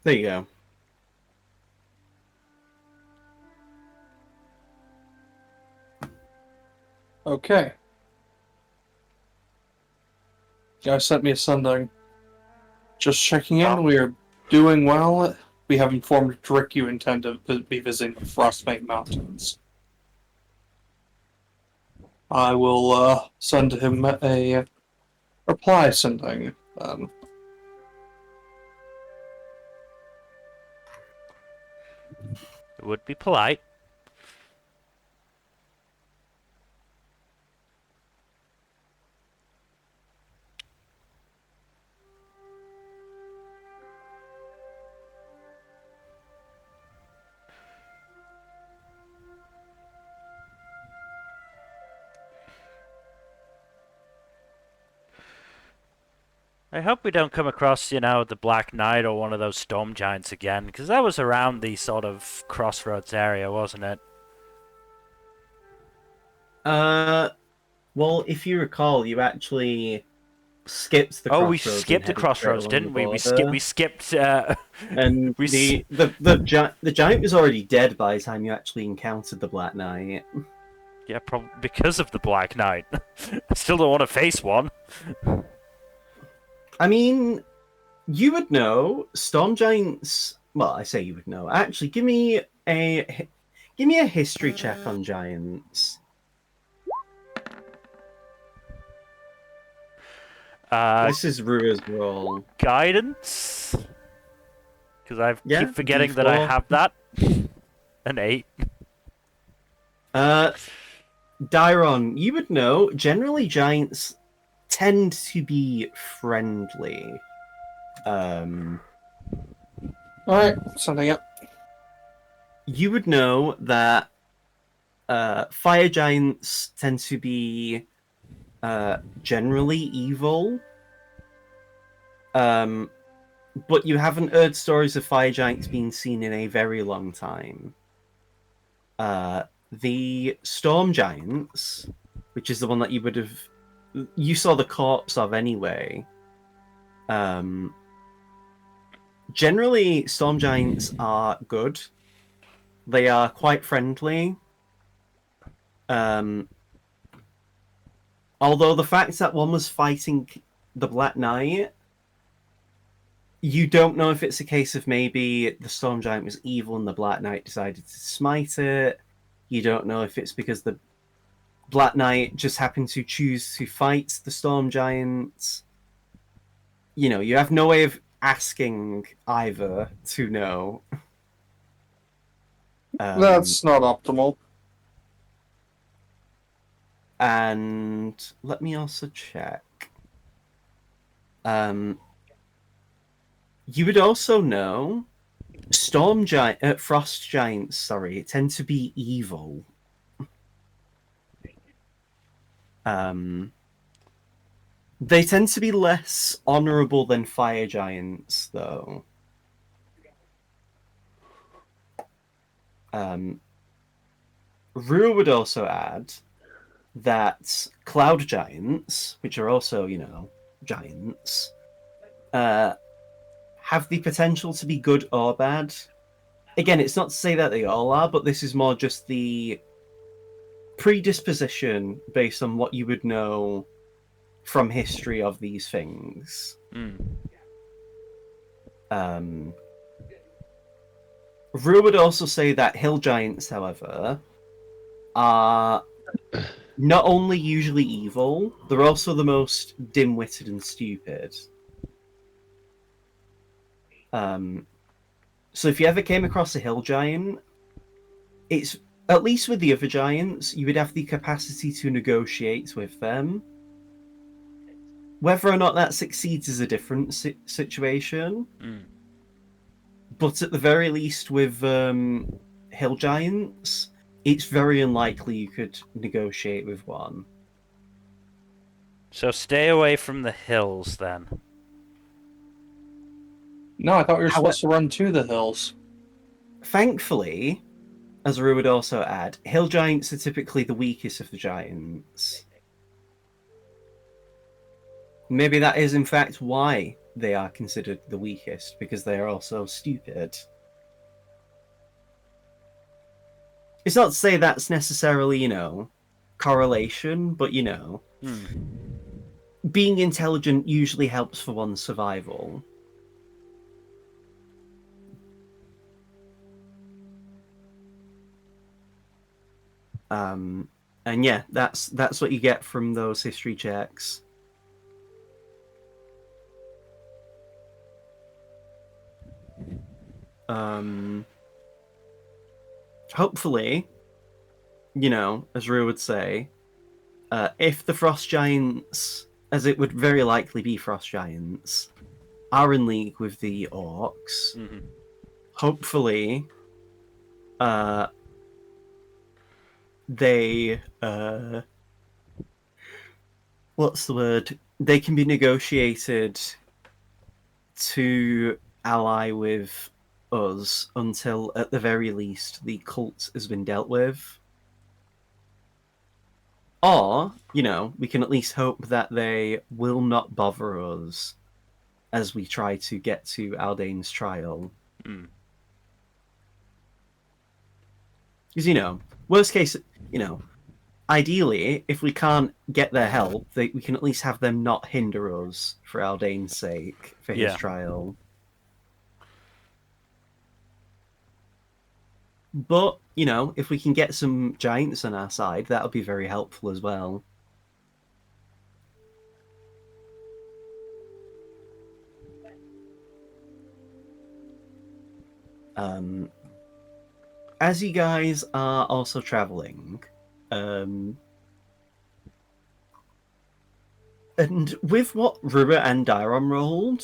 there you go. okay. Guys sent me a sending. Just checking in. We are doing well. We have informed Rick you intend to be visiting the Frostmate Mountains. I will send him a reply sending. It would be polite. I hope we don't come across, the Black Knight or one of those storm giants again, because that was around the sort of crossroads area, wasn't it? Well, if you recall, you actually skipped the crossroads. Oh, we skipped the crossroads, didn't we? We skipped. And the giant was already dead by the time you actually encountered the Black Knight. Yeah, probably because of the Black Knight. I still don't want to face one. I mean, you would know storm giants. Well, I say you would know. Actually, give me a history check on giants. This is Rua's role. Guidance? Because I keep forgetting D4. that I have that. An 8. Dairon, you would know. Generally, giants tend to be friendly. Alright, sending it. You would know that fire giants tend to be generally evil. But you haven't heard stories of fire giants being seen in a very long time. The storm giants, which is the one that you saw the corpse of anyway. Generally, storm giants are good. They are quite friendly. Although the fact that one was fighting the Black Knight, you don't know if it's a case of maybe the Storm Giant was evil and the Black Knight decided to smite it. You don't know if it's because the Black Knight just happened to choose to fight the Storm Giant. You have no way of asking either to know. That's not optimal. And let me also check. You would also know frost giants. Sorry, tend to be evil. They tend to be less honorable than fire giants, though. Rue would also add that cloud giants, which are also, giants, have the potential to be good or bad. Again, it's not to say that they all are, but this is more just the predisposition based on what you would know from history of these things. Rue would also say that hill giants, however, are not only usually evil, they're also the most dim-witted and stupid. So if you ever came across a hill giant, it's, at least with the other giants, you would have the capacity to negotiate with them. Whether or not that succeeds is a different situation. But at the very least with hill giants, it's very unlikely you could negotiate with one. So stay away from the hills, then. No, I thought we were supposed to run to the hills. Thankfully, as Rue would also add, hill giants are typically the weakest of the giants. Maybe that is in fact why they are considered the weakest, because they are also stupid. It's not to say that's necessarily, correlation, but, being intelligent usually helps for one's survival. And yeah, that's what you get from those history checks. Hopefully, as Rue would say, if the frost giants, as it would very likely be frost giants, are in league with the orcs, hopefully, they, what's the word? They can be negotiated to ally with us until, at the very least, the cult has been dealt with. Or, we can at least hope that they will not bother us as we try to get to Aldane's trial. Because, worst case, ideally, if we can't get their help, we can at least have them not hinder us for Aldane's sake, for his trial. But, if we can get some giants on our side, that'll be very helpful as well. As you guys are also traveling, and with what Rua and Dairon rolled,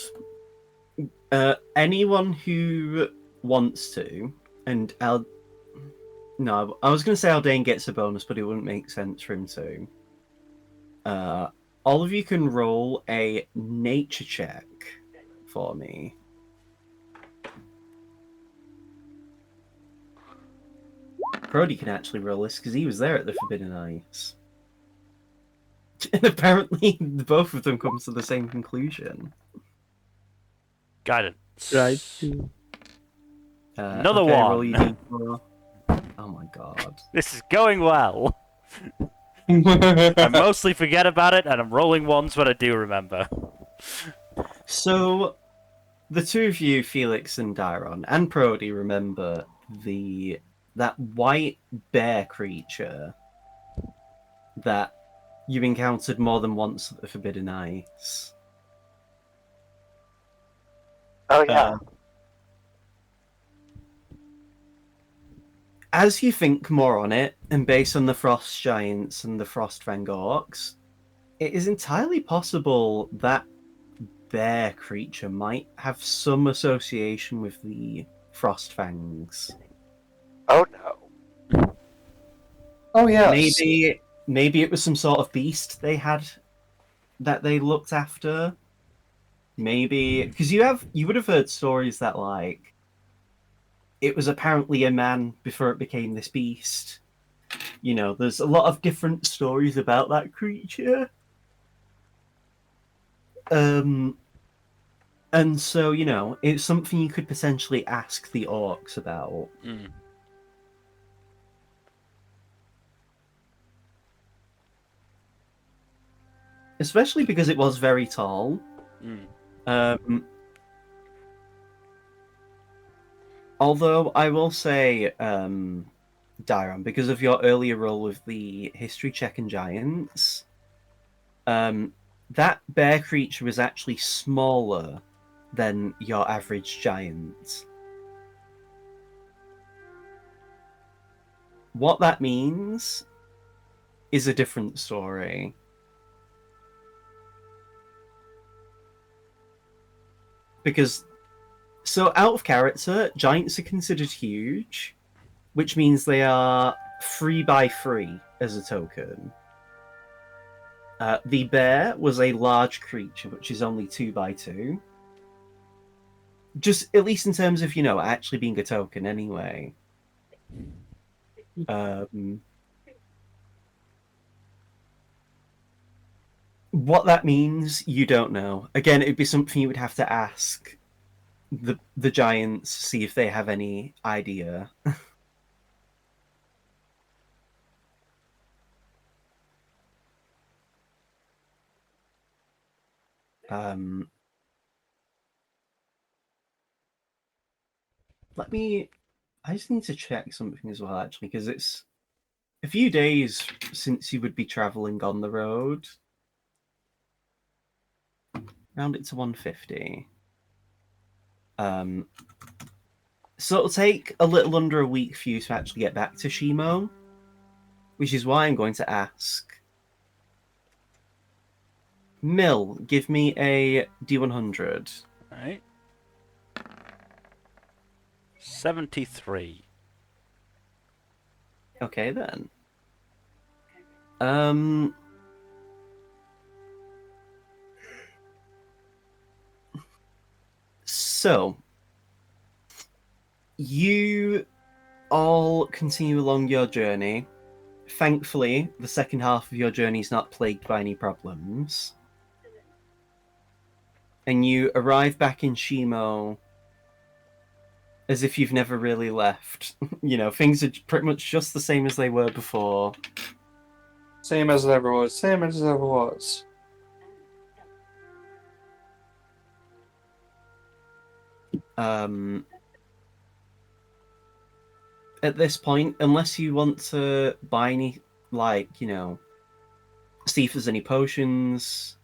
anyone who wants to, and no, I was going to say Aldane gets a bonus, but it wouldn't make sense for him to. All of you can roll a nature check for me. Brody can actually roll this because he was there at the Forbidden Heights. And apparently both of them come to the same conclusion. Guidance. Right. Another okay, one. Roll your D4. Oh my god. This is going well. I mostly forget about it, and I'm rolling ones when I do remember. So, the two of you, Felix and Dairon, and Brody, remember that white bear creature that you encountered more than once at the Forbidden Heights. Oh yeah. As you think more on it, and based on the Frost Giants and the Frostfang Orcs, it is entirely possible that bear creature might have some association with the Frostfangs. Oh no. Oh yes. Maybe it was some sort of beast they had that they looked after. Maybe because you would have heard stories that like it was apparently a man before it became this beast. You know, there's a lot of different stories about that creature. And so, you know, it's something you could potentially ask the orcs about. Mm. Especially because it was very tall. Mm. Although I will say, Dyron, because of your earlier role with the history check and giants, that bear creature was actually smaller than your average giant. What that means is a different story. Because, so out of character, giants are considered huge, which means they are 3x3 as a token. The bear was a large creature, which is only 2x2. Just at least in terms of, you know, actually being a token anyway. What that means, you don't know. Again, it'd be something you would have to ask the giants, see if they have any idea. I just need to check something as well, actually, because it's a few days since you would be traveling on the road. Round it to 150. So it'll take a little under a week for you to actually get back to Shimo, which is why I'm going to ask. Mill, give me a D100. Right. 73. Okay then. So you all continue along your journey. Thankfully, the second half of your journey is not plagued by any problems. And you arrive back in Shimo as if you've never really left. You know, things are pretty much just the same as they were before. Same as it ever was. Same as it ever was. At this point, unless you want to buy any, like, you know, see if there's any potions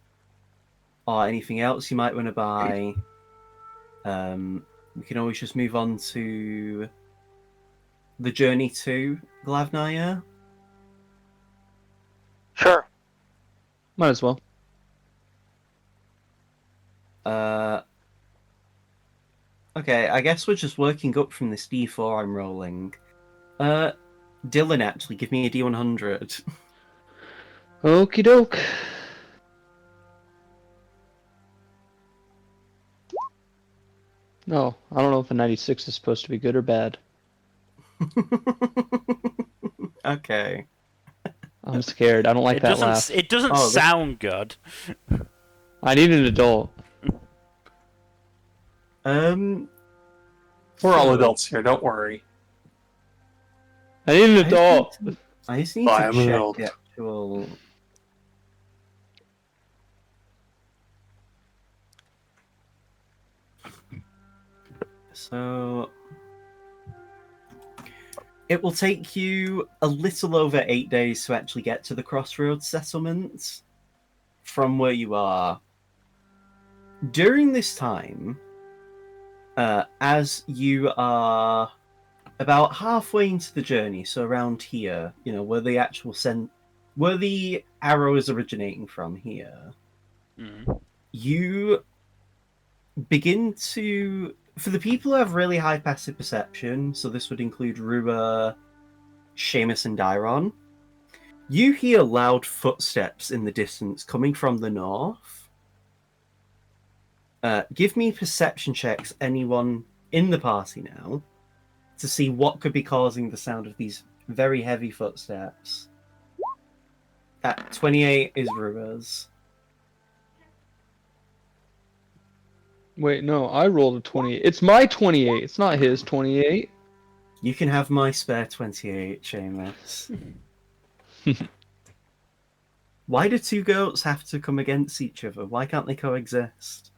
or anything else you might want to buy, we can always just move on to the journey to Glavnaya. Sure. Might as well. Okay, I guess we're just working up from this D4 I'm rolling. Dylan, actually, give me a D100. Okie doke. No, I don't know if a 96 is supposed to be good or bad. Okay. I'm scared. I don't like that laugh. It doesn't Oh, sound good. I need an adult. We're all adults here, don't worry. I need an adult. I just need I to am an check adult. the actual. So it will take you a little over 8 days to actually get to the Crossroads settlement from where you are. During this time, As you are about halfway into the journey, so around here, where the actual where the arrow is originating from here, you begin to, for the people who have really high passive perception, so this would include Rua, Sheamus, and Dairon, you hear loud footsteps in the distance coming from the north. Give me perception checks, anyone in the party now, to see what could be causing the sound of these very heavy footsteps. At 28 is Rua's. Wait, no, I rolled a 28. It's my 28. It's not his 28. You can have my spare 28, Sheamus. Why do two goats have to come against each other? Why can't they coexist?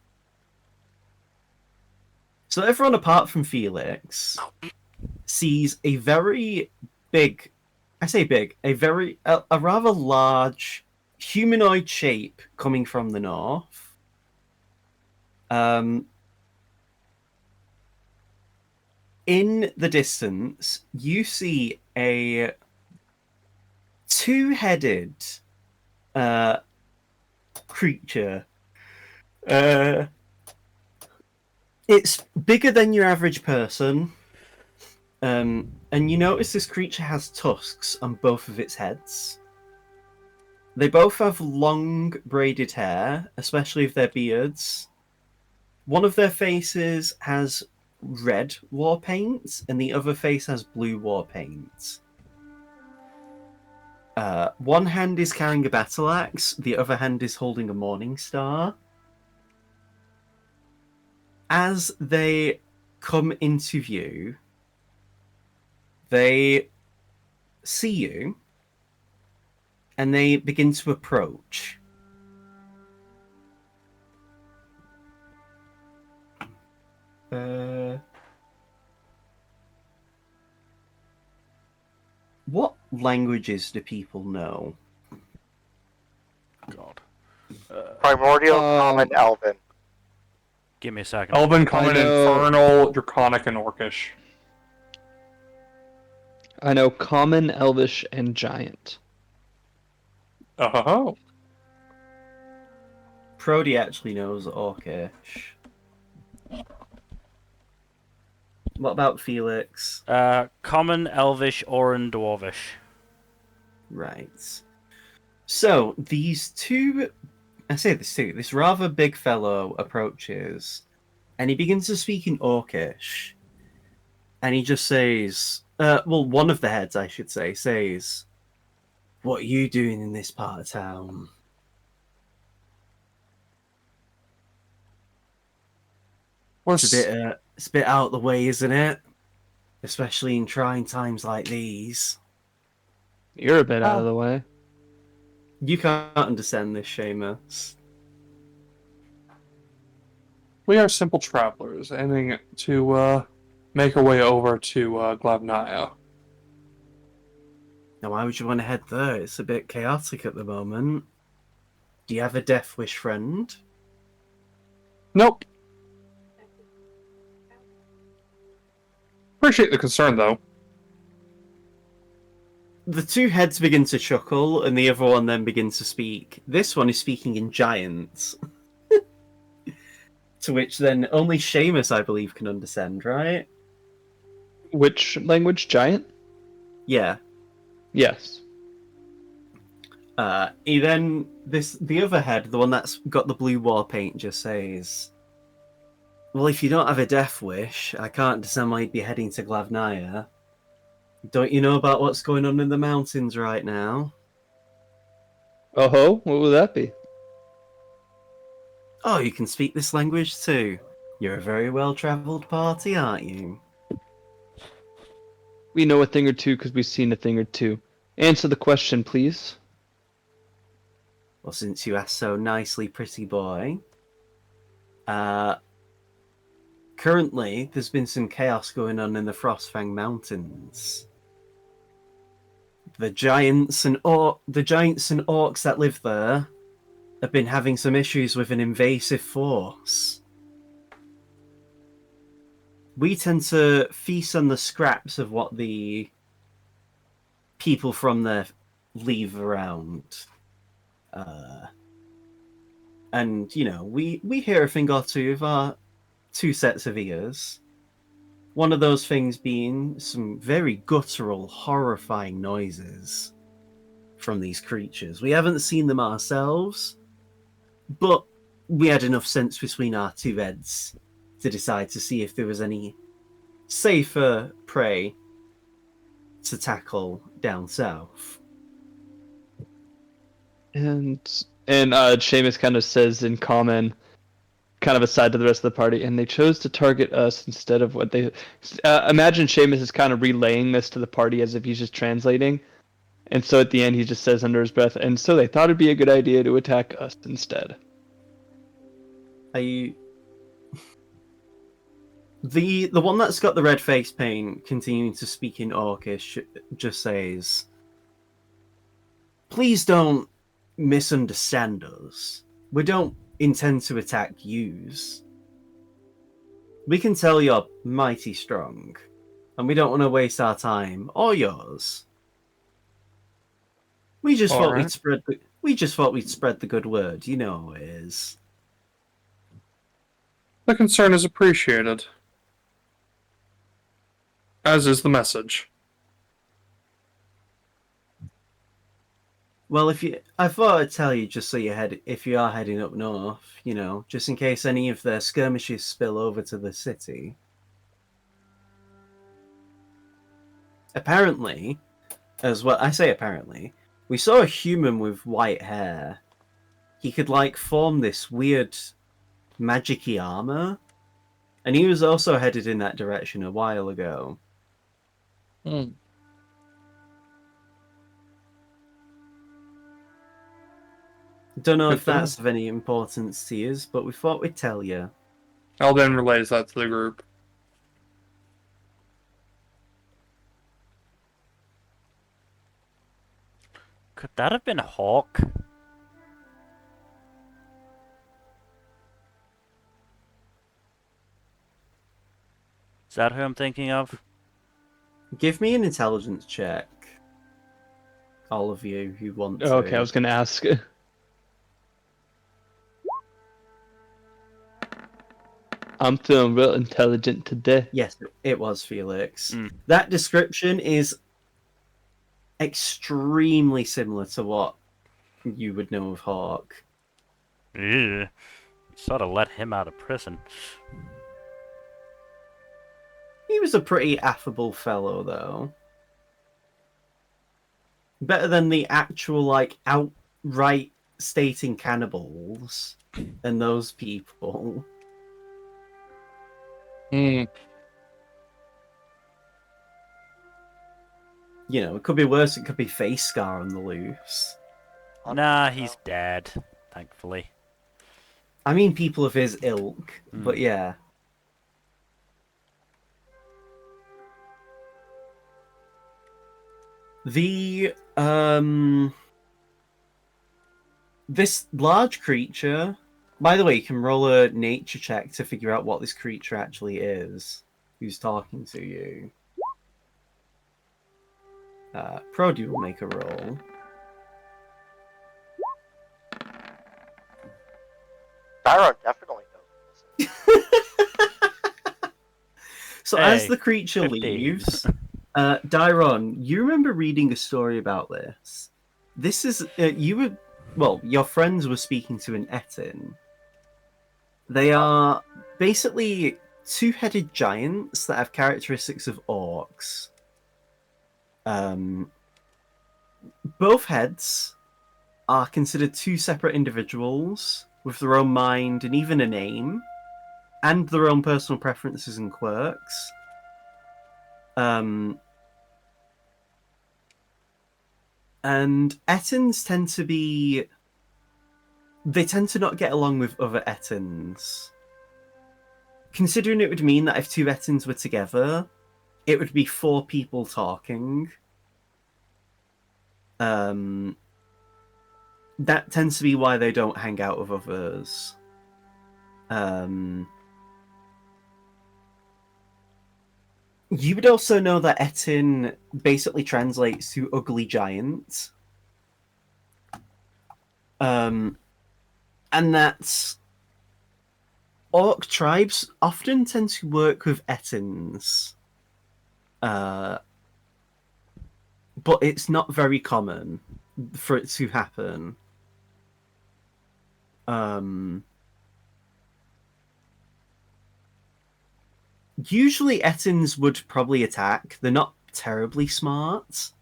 So everyone apart from Felix sees a very big, I say big, a rather large humanoid shape coming from the north. In the distance, you see a two-headed creature. It's bigger than your average person. And you notice this creature has tusks on both of its heads. They both have long braided hair, especially if they're beards. One of their faces has red war paint, and the other face has blue war paint. One hand is carrying a battle axe, the other hand is holding a morning star. As they come into view, they see you, and they begin to approach. What languages do people know? God. Primordial, Common, Elven. Give me a second. Elven, Common, Infernal, Draconic, and Orcish. I know Common, Elvish, and Giant. Oh. Prody actually knows Orcish. What about Felix? Common, Elvish, Oran, Dwarvish. Right. So, these two... I say this too. This rather big fellow approaches, and he begins to speak in Orcish. And he just says... one of the heads, I should say, says, "What are you doing in this part of town?" It's a bit out of the way, isn't it? Especially in trying times like these. You're a bit out of the way. You can't understand this, Sheamus. We are simple travelers, aiming to make our way over to Glavnaya. Now, why would you want to head there? It's a bit chaotic at the moment. Do you have a Death Wish friend? Nope. Appreciate the concern, though. The two heads begin to chuckle, and the other one then begins to speak. This one is speaking in Giant. To which then only Sheamus, I believe, can understand, right? Which language? Giant? Yeah. Yes. The other head, the one that's got the blue war paint, just says, "Well, if you don't have a death wish, I can't understand why you'd be heading to Glavnaya. Don't you know about what's going on in the mountains right now?" Oh-ho? What would that be? "Oh, you can speak this language too. You're a very well-travelled party, aren't you?" We know a thing or two because we've seen a thing or two. Answer the question, please. Well, since you asked so nicely, pretty boy. Currently, there's been some chaos going on in the Frostfang Mountains. The giants and orcs that live there have been having some issues with an invasive force. we tend to feast on the scraps of what the people from there leave around. And, we hear a thing or two of our 2 sets of ears. One of those things being some very guttural, horrifying noises from these creatures. We haven't seen them ourselves, but we had enough sense between our 2 heads to decide to see if there was any safer prey to tackle down south. And Sheamus kind of says in common, kind of aside to the rest of the party, and they chose to target us instead of what they... imagine Sheamus is kind of relaying this to the party as if he's just translating. And so at the end, he just says under his breath, and so they thought it'd be a good idea to attack us instead. Are you... The one that's got the red face paint, continuing to speak in Orcish, just says, "Please don't misunderstand us. We don't intend to attack yous. We can tell you're mighty strong, and we don't want to waste our time or yours. We just thought we'd spread the good word. You know how it is." The concern is appreciated. As is the message. Well, I thought I'd tell you just so if you are heading up north, just in case any of their skirmishes spill over to the city. Apparently, as well, I say apparently, we saw a human with white hair. He could form this weird magic-y armor, and he was also headed in that direction a while ago. Don't know if that's of any importance to you, but we thought we'd tell you. Alden relays that to the group. Could that have been Hawk? Is that who I'm thinking of? Give me an intelligence check. All of you who want to. Okay, I was going to ask. I'm feeling real intelligent today. Yes, it was Felix. That description is extremely similar to what you would know of Hawk. Yeah. Sort of let him out of prison. He was a pretty affable fellow, though. Better than the actual, outright stating cannibals and those people. It could be worse. It could be Face Scar on the loose. Nah, he's dead, thankfully. I mean, people of his ilk, but yeah. This large creature... By the way, you can roll a nature check to figure out what this creature actually is. Who's talking to you. Prody will make a roll. Byron definitely knows. So as the creature leaves, Dyron, you remember reading a story about this. This is your friends were speaking to an Etin. They are basically 2-headed giants that have characteristics of orcs. Both heads are considered 2 separate individuals with their own mind and even a name, and their own personal preferences and quirks. And Ettins tend to not get along with other Ettins. Considering it would mean that if 2 Ettins were together, it would be 4 people talking. That tends to be why they don't hang out with others. You would also know that Etin basically translates to ugly giant. And that orc tribes often tend to work with Ettins. But it's not very common for it to happen. Usually Ettins would probably attack. They're not terribly smart.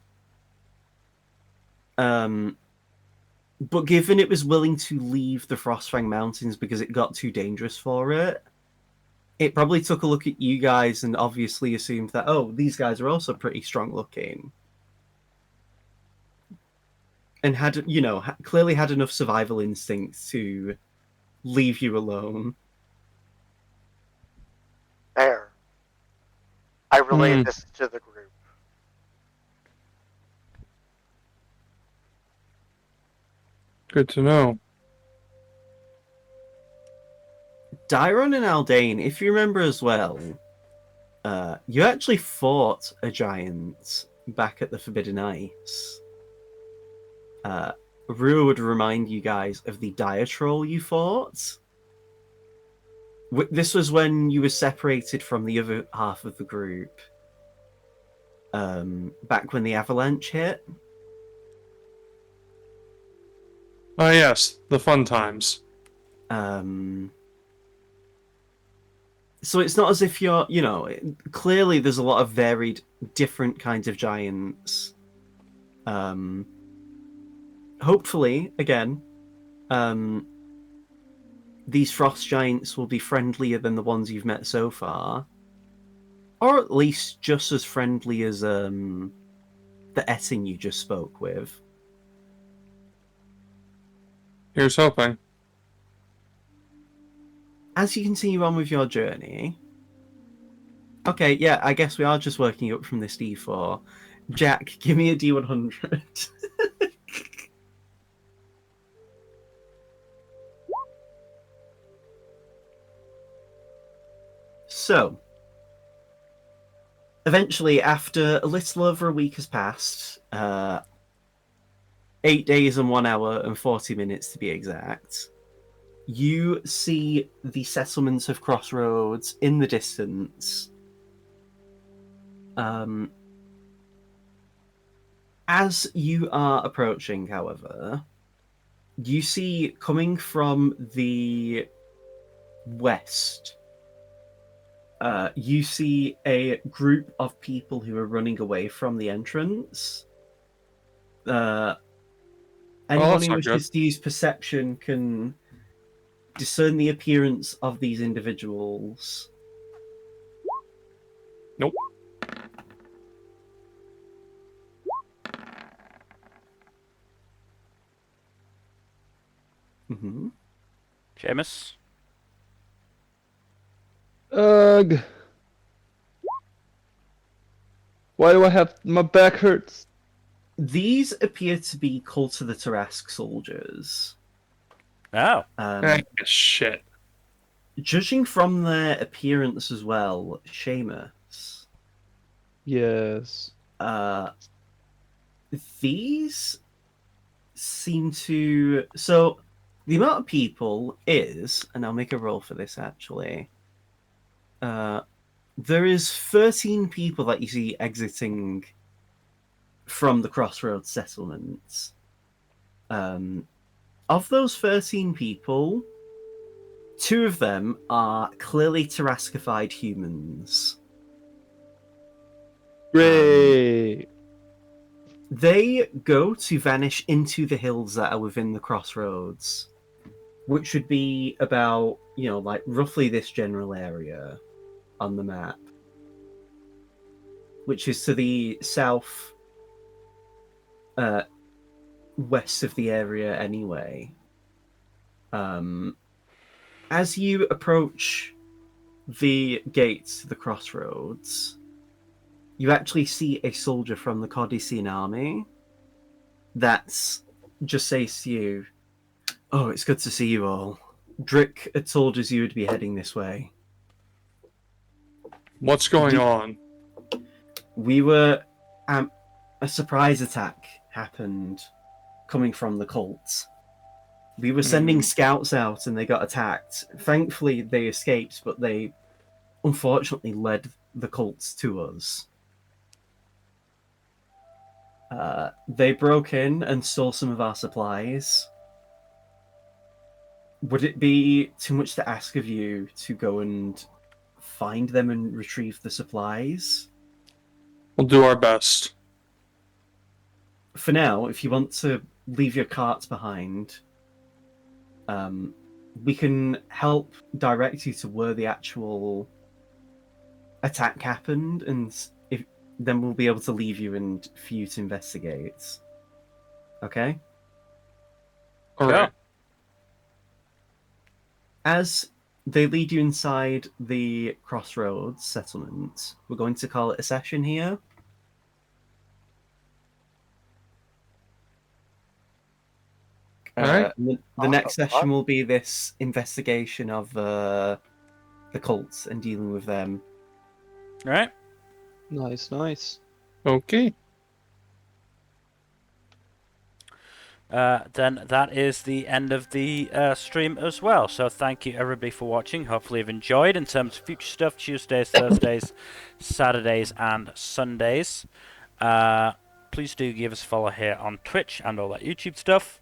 But given it was willing to leave the Frostfang Mountains because it got too dangerous for it, it probably took a look at you guys and obviously assumed that, oh, these guys are also pretty strong looking. And had, clearly had enough survival instincts to leave you alone. Fair. I relayed this to the group. Good to know. Dairon and Aldane, if you remember as well, you actually fought a giant back at the Forbidden Ice. Rua would remind you guys of the dire troll you fought. This was when you were separated from the other half of the group. Back when the avalanche hit. Ah, yes, the fun times. So it's not as if you're, clearly there's a lot of varied, different kinds of giants. Hopefully, again, these frost giants will be friendlier than the ones you've met so far. Or at least just as friendly as the Etting you just spoke with. Here's hoping. As you continue on with your journey... Okay, yeah, I guess we are just working up from this D4. Jack, give me a D100. So, eventually, after a little over a week has passed, 8 days and 1 hour and 40 minutes to be exact, you see the settlements of Crossroads in the distance. As you are approaching, however, you see coming from the west, you see a group of people who are running away from the entrance. Anyone who wishes to use perception can discern the appearance of these individuals. Nope. Mm-hmm. Sheamus? Ugh. Why do I have... My back hurts. These appear to be Cult of the Tarrasque soldiers. Oh. Shit. Judging from their appearance as well, Sheamus. Yes. These seem to... So, the amount of people is... And I'll make a roll for this, actually. There is 13 people that you see exiting from the Crossroads settlements. Of those 13 people, 2 of them are clearly Tarrasquified humans. Great. They go to vanish into the hills that are within the Crossroads, which would be about, roughly this general area on the map, which is to the south west of the area anyway. As you approach the gates to the Crossroads, you actually see a soldier from the Codicene army that just says to you, "Oh, it's good to see you all. Drick had told us you would be heading this way." What's going on? we were a surprise attack happened coming from the cults. We were sending scouts out and they got attacked. Thankfully, they escaped, but they unfortunately led the cults to us. They broke in and stole some of our supplies. Would it be too much to ask of you to go and find them and retrieve the supplies? We'll do our best. For now, if you want to leave your carts behind, we can help direct you to where the actual attack happened, and then we'll be able to leave you and for you to investigate. Okay? All right. As they lead you inside the Crossroads settlement, we're going to call it a session here. Alright. The next session will be this investigation of the cults and dealing with them. All right. Nice. Okay. Then that is the end of the stream as well. So thank you everybody for watching. Hopefully you've enjoyed. In terms of future stuff, Tuesdays, Thursdays, Saturdays, and Sundays. Please do give us a follow here on Twitch and all that YouTube stuff.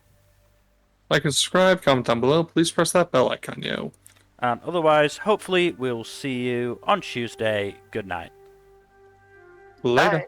Like and subscribe, comment down below. Please press that bell icon, yo. And otherwise, hopefully we'll see you on Tuesday. Good night. Later. Bye.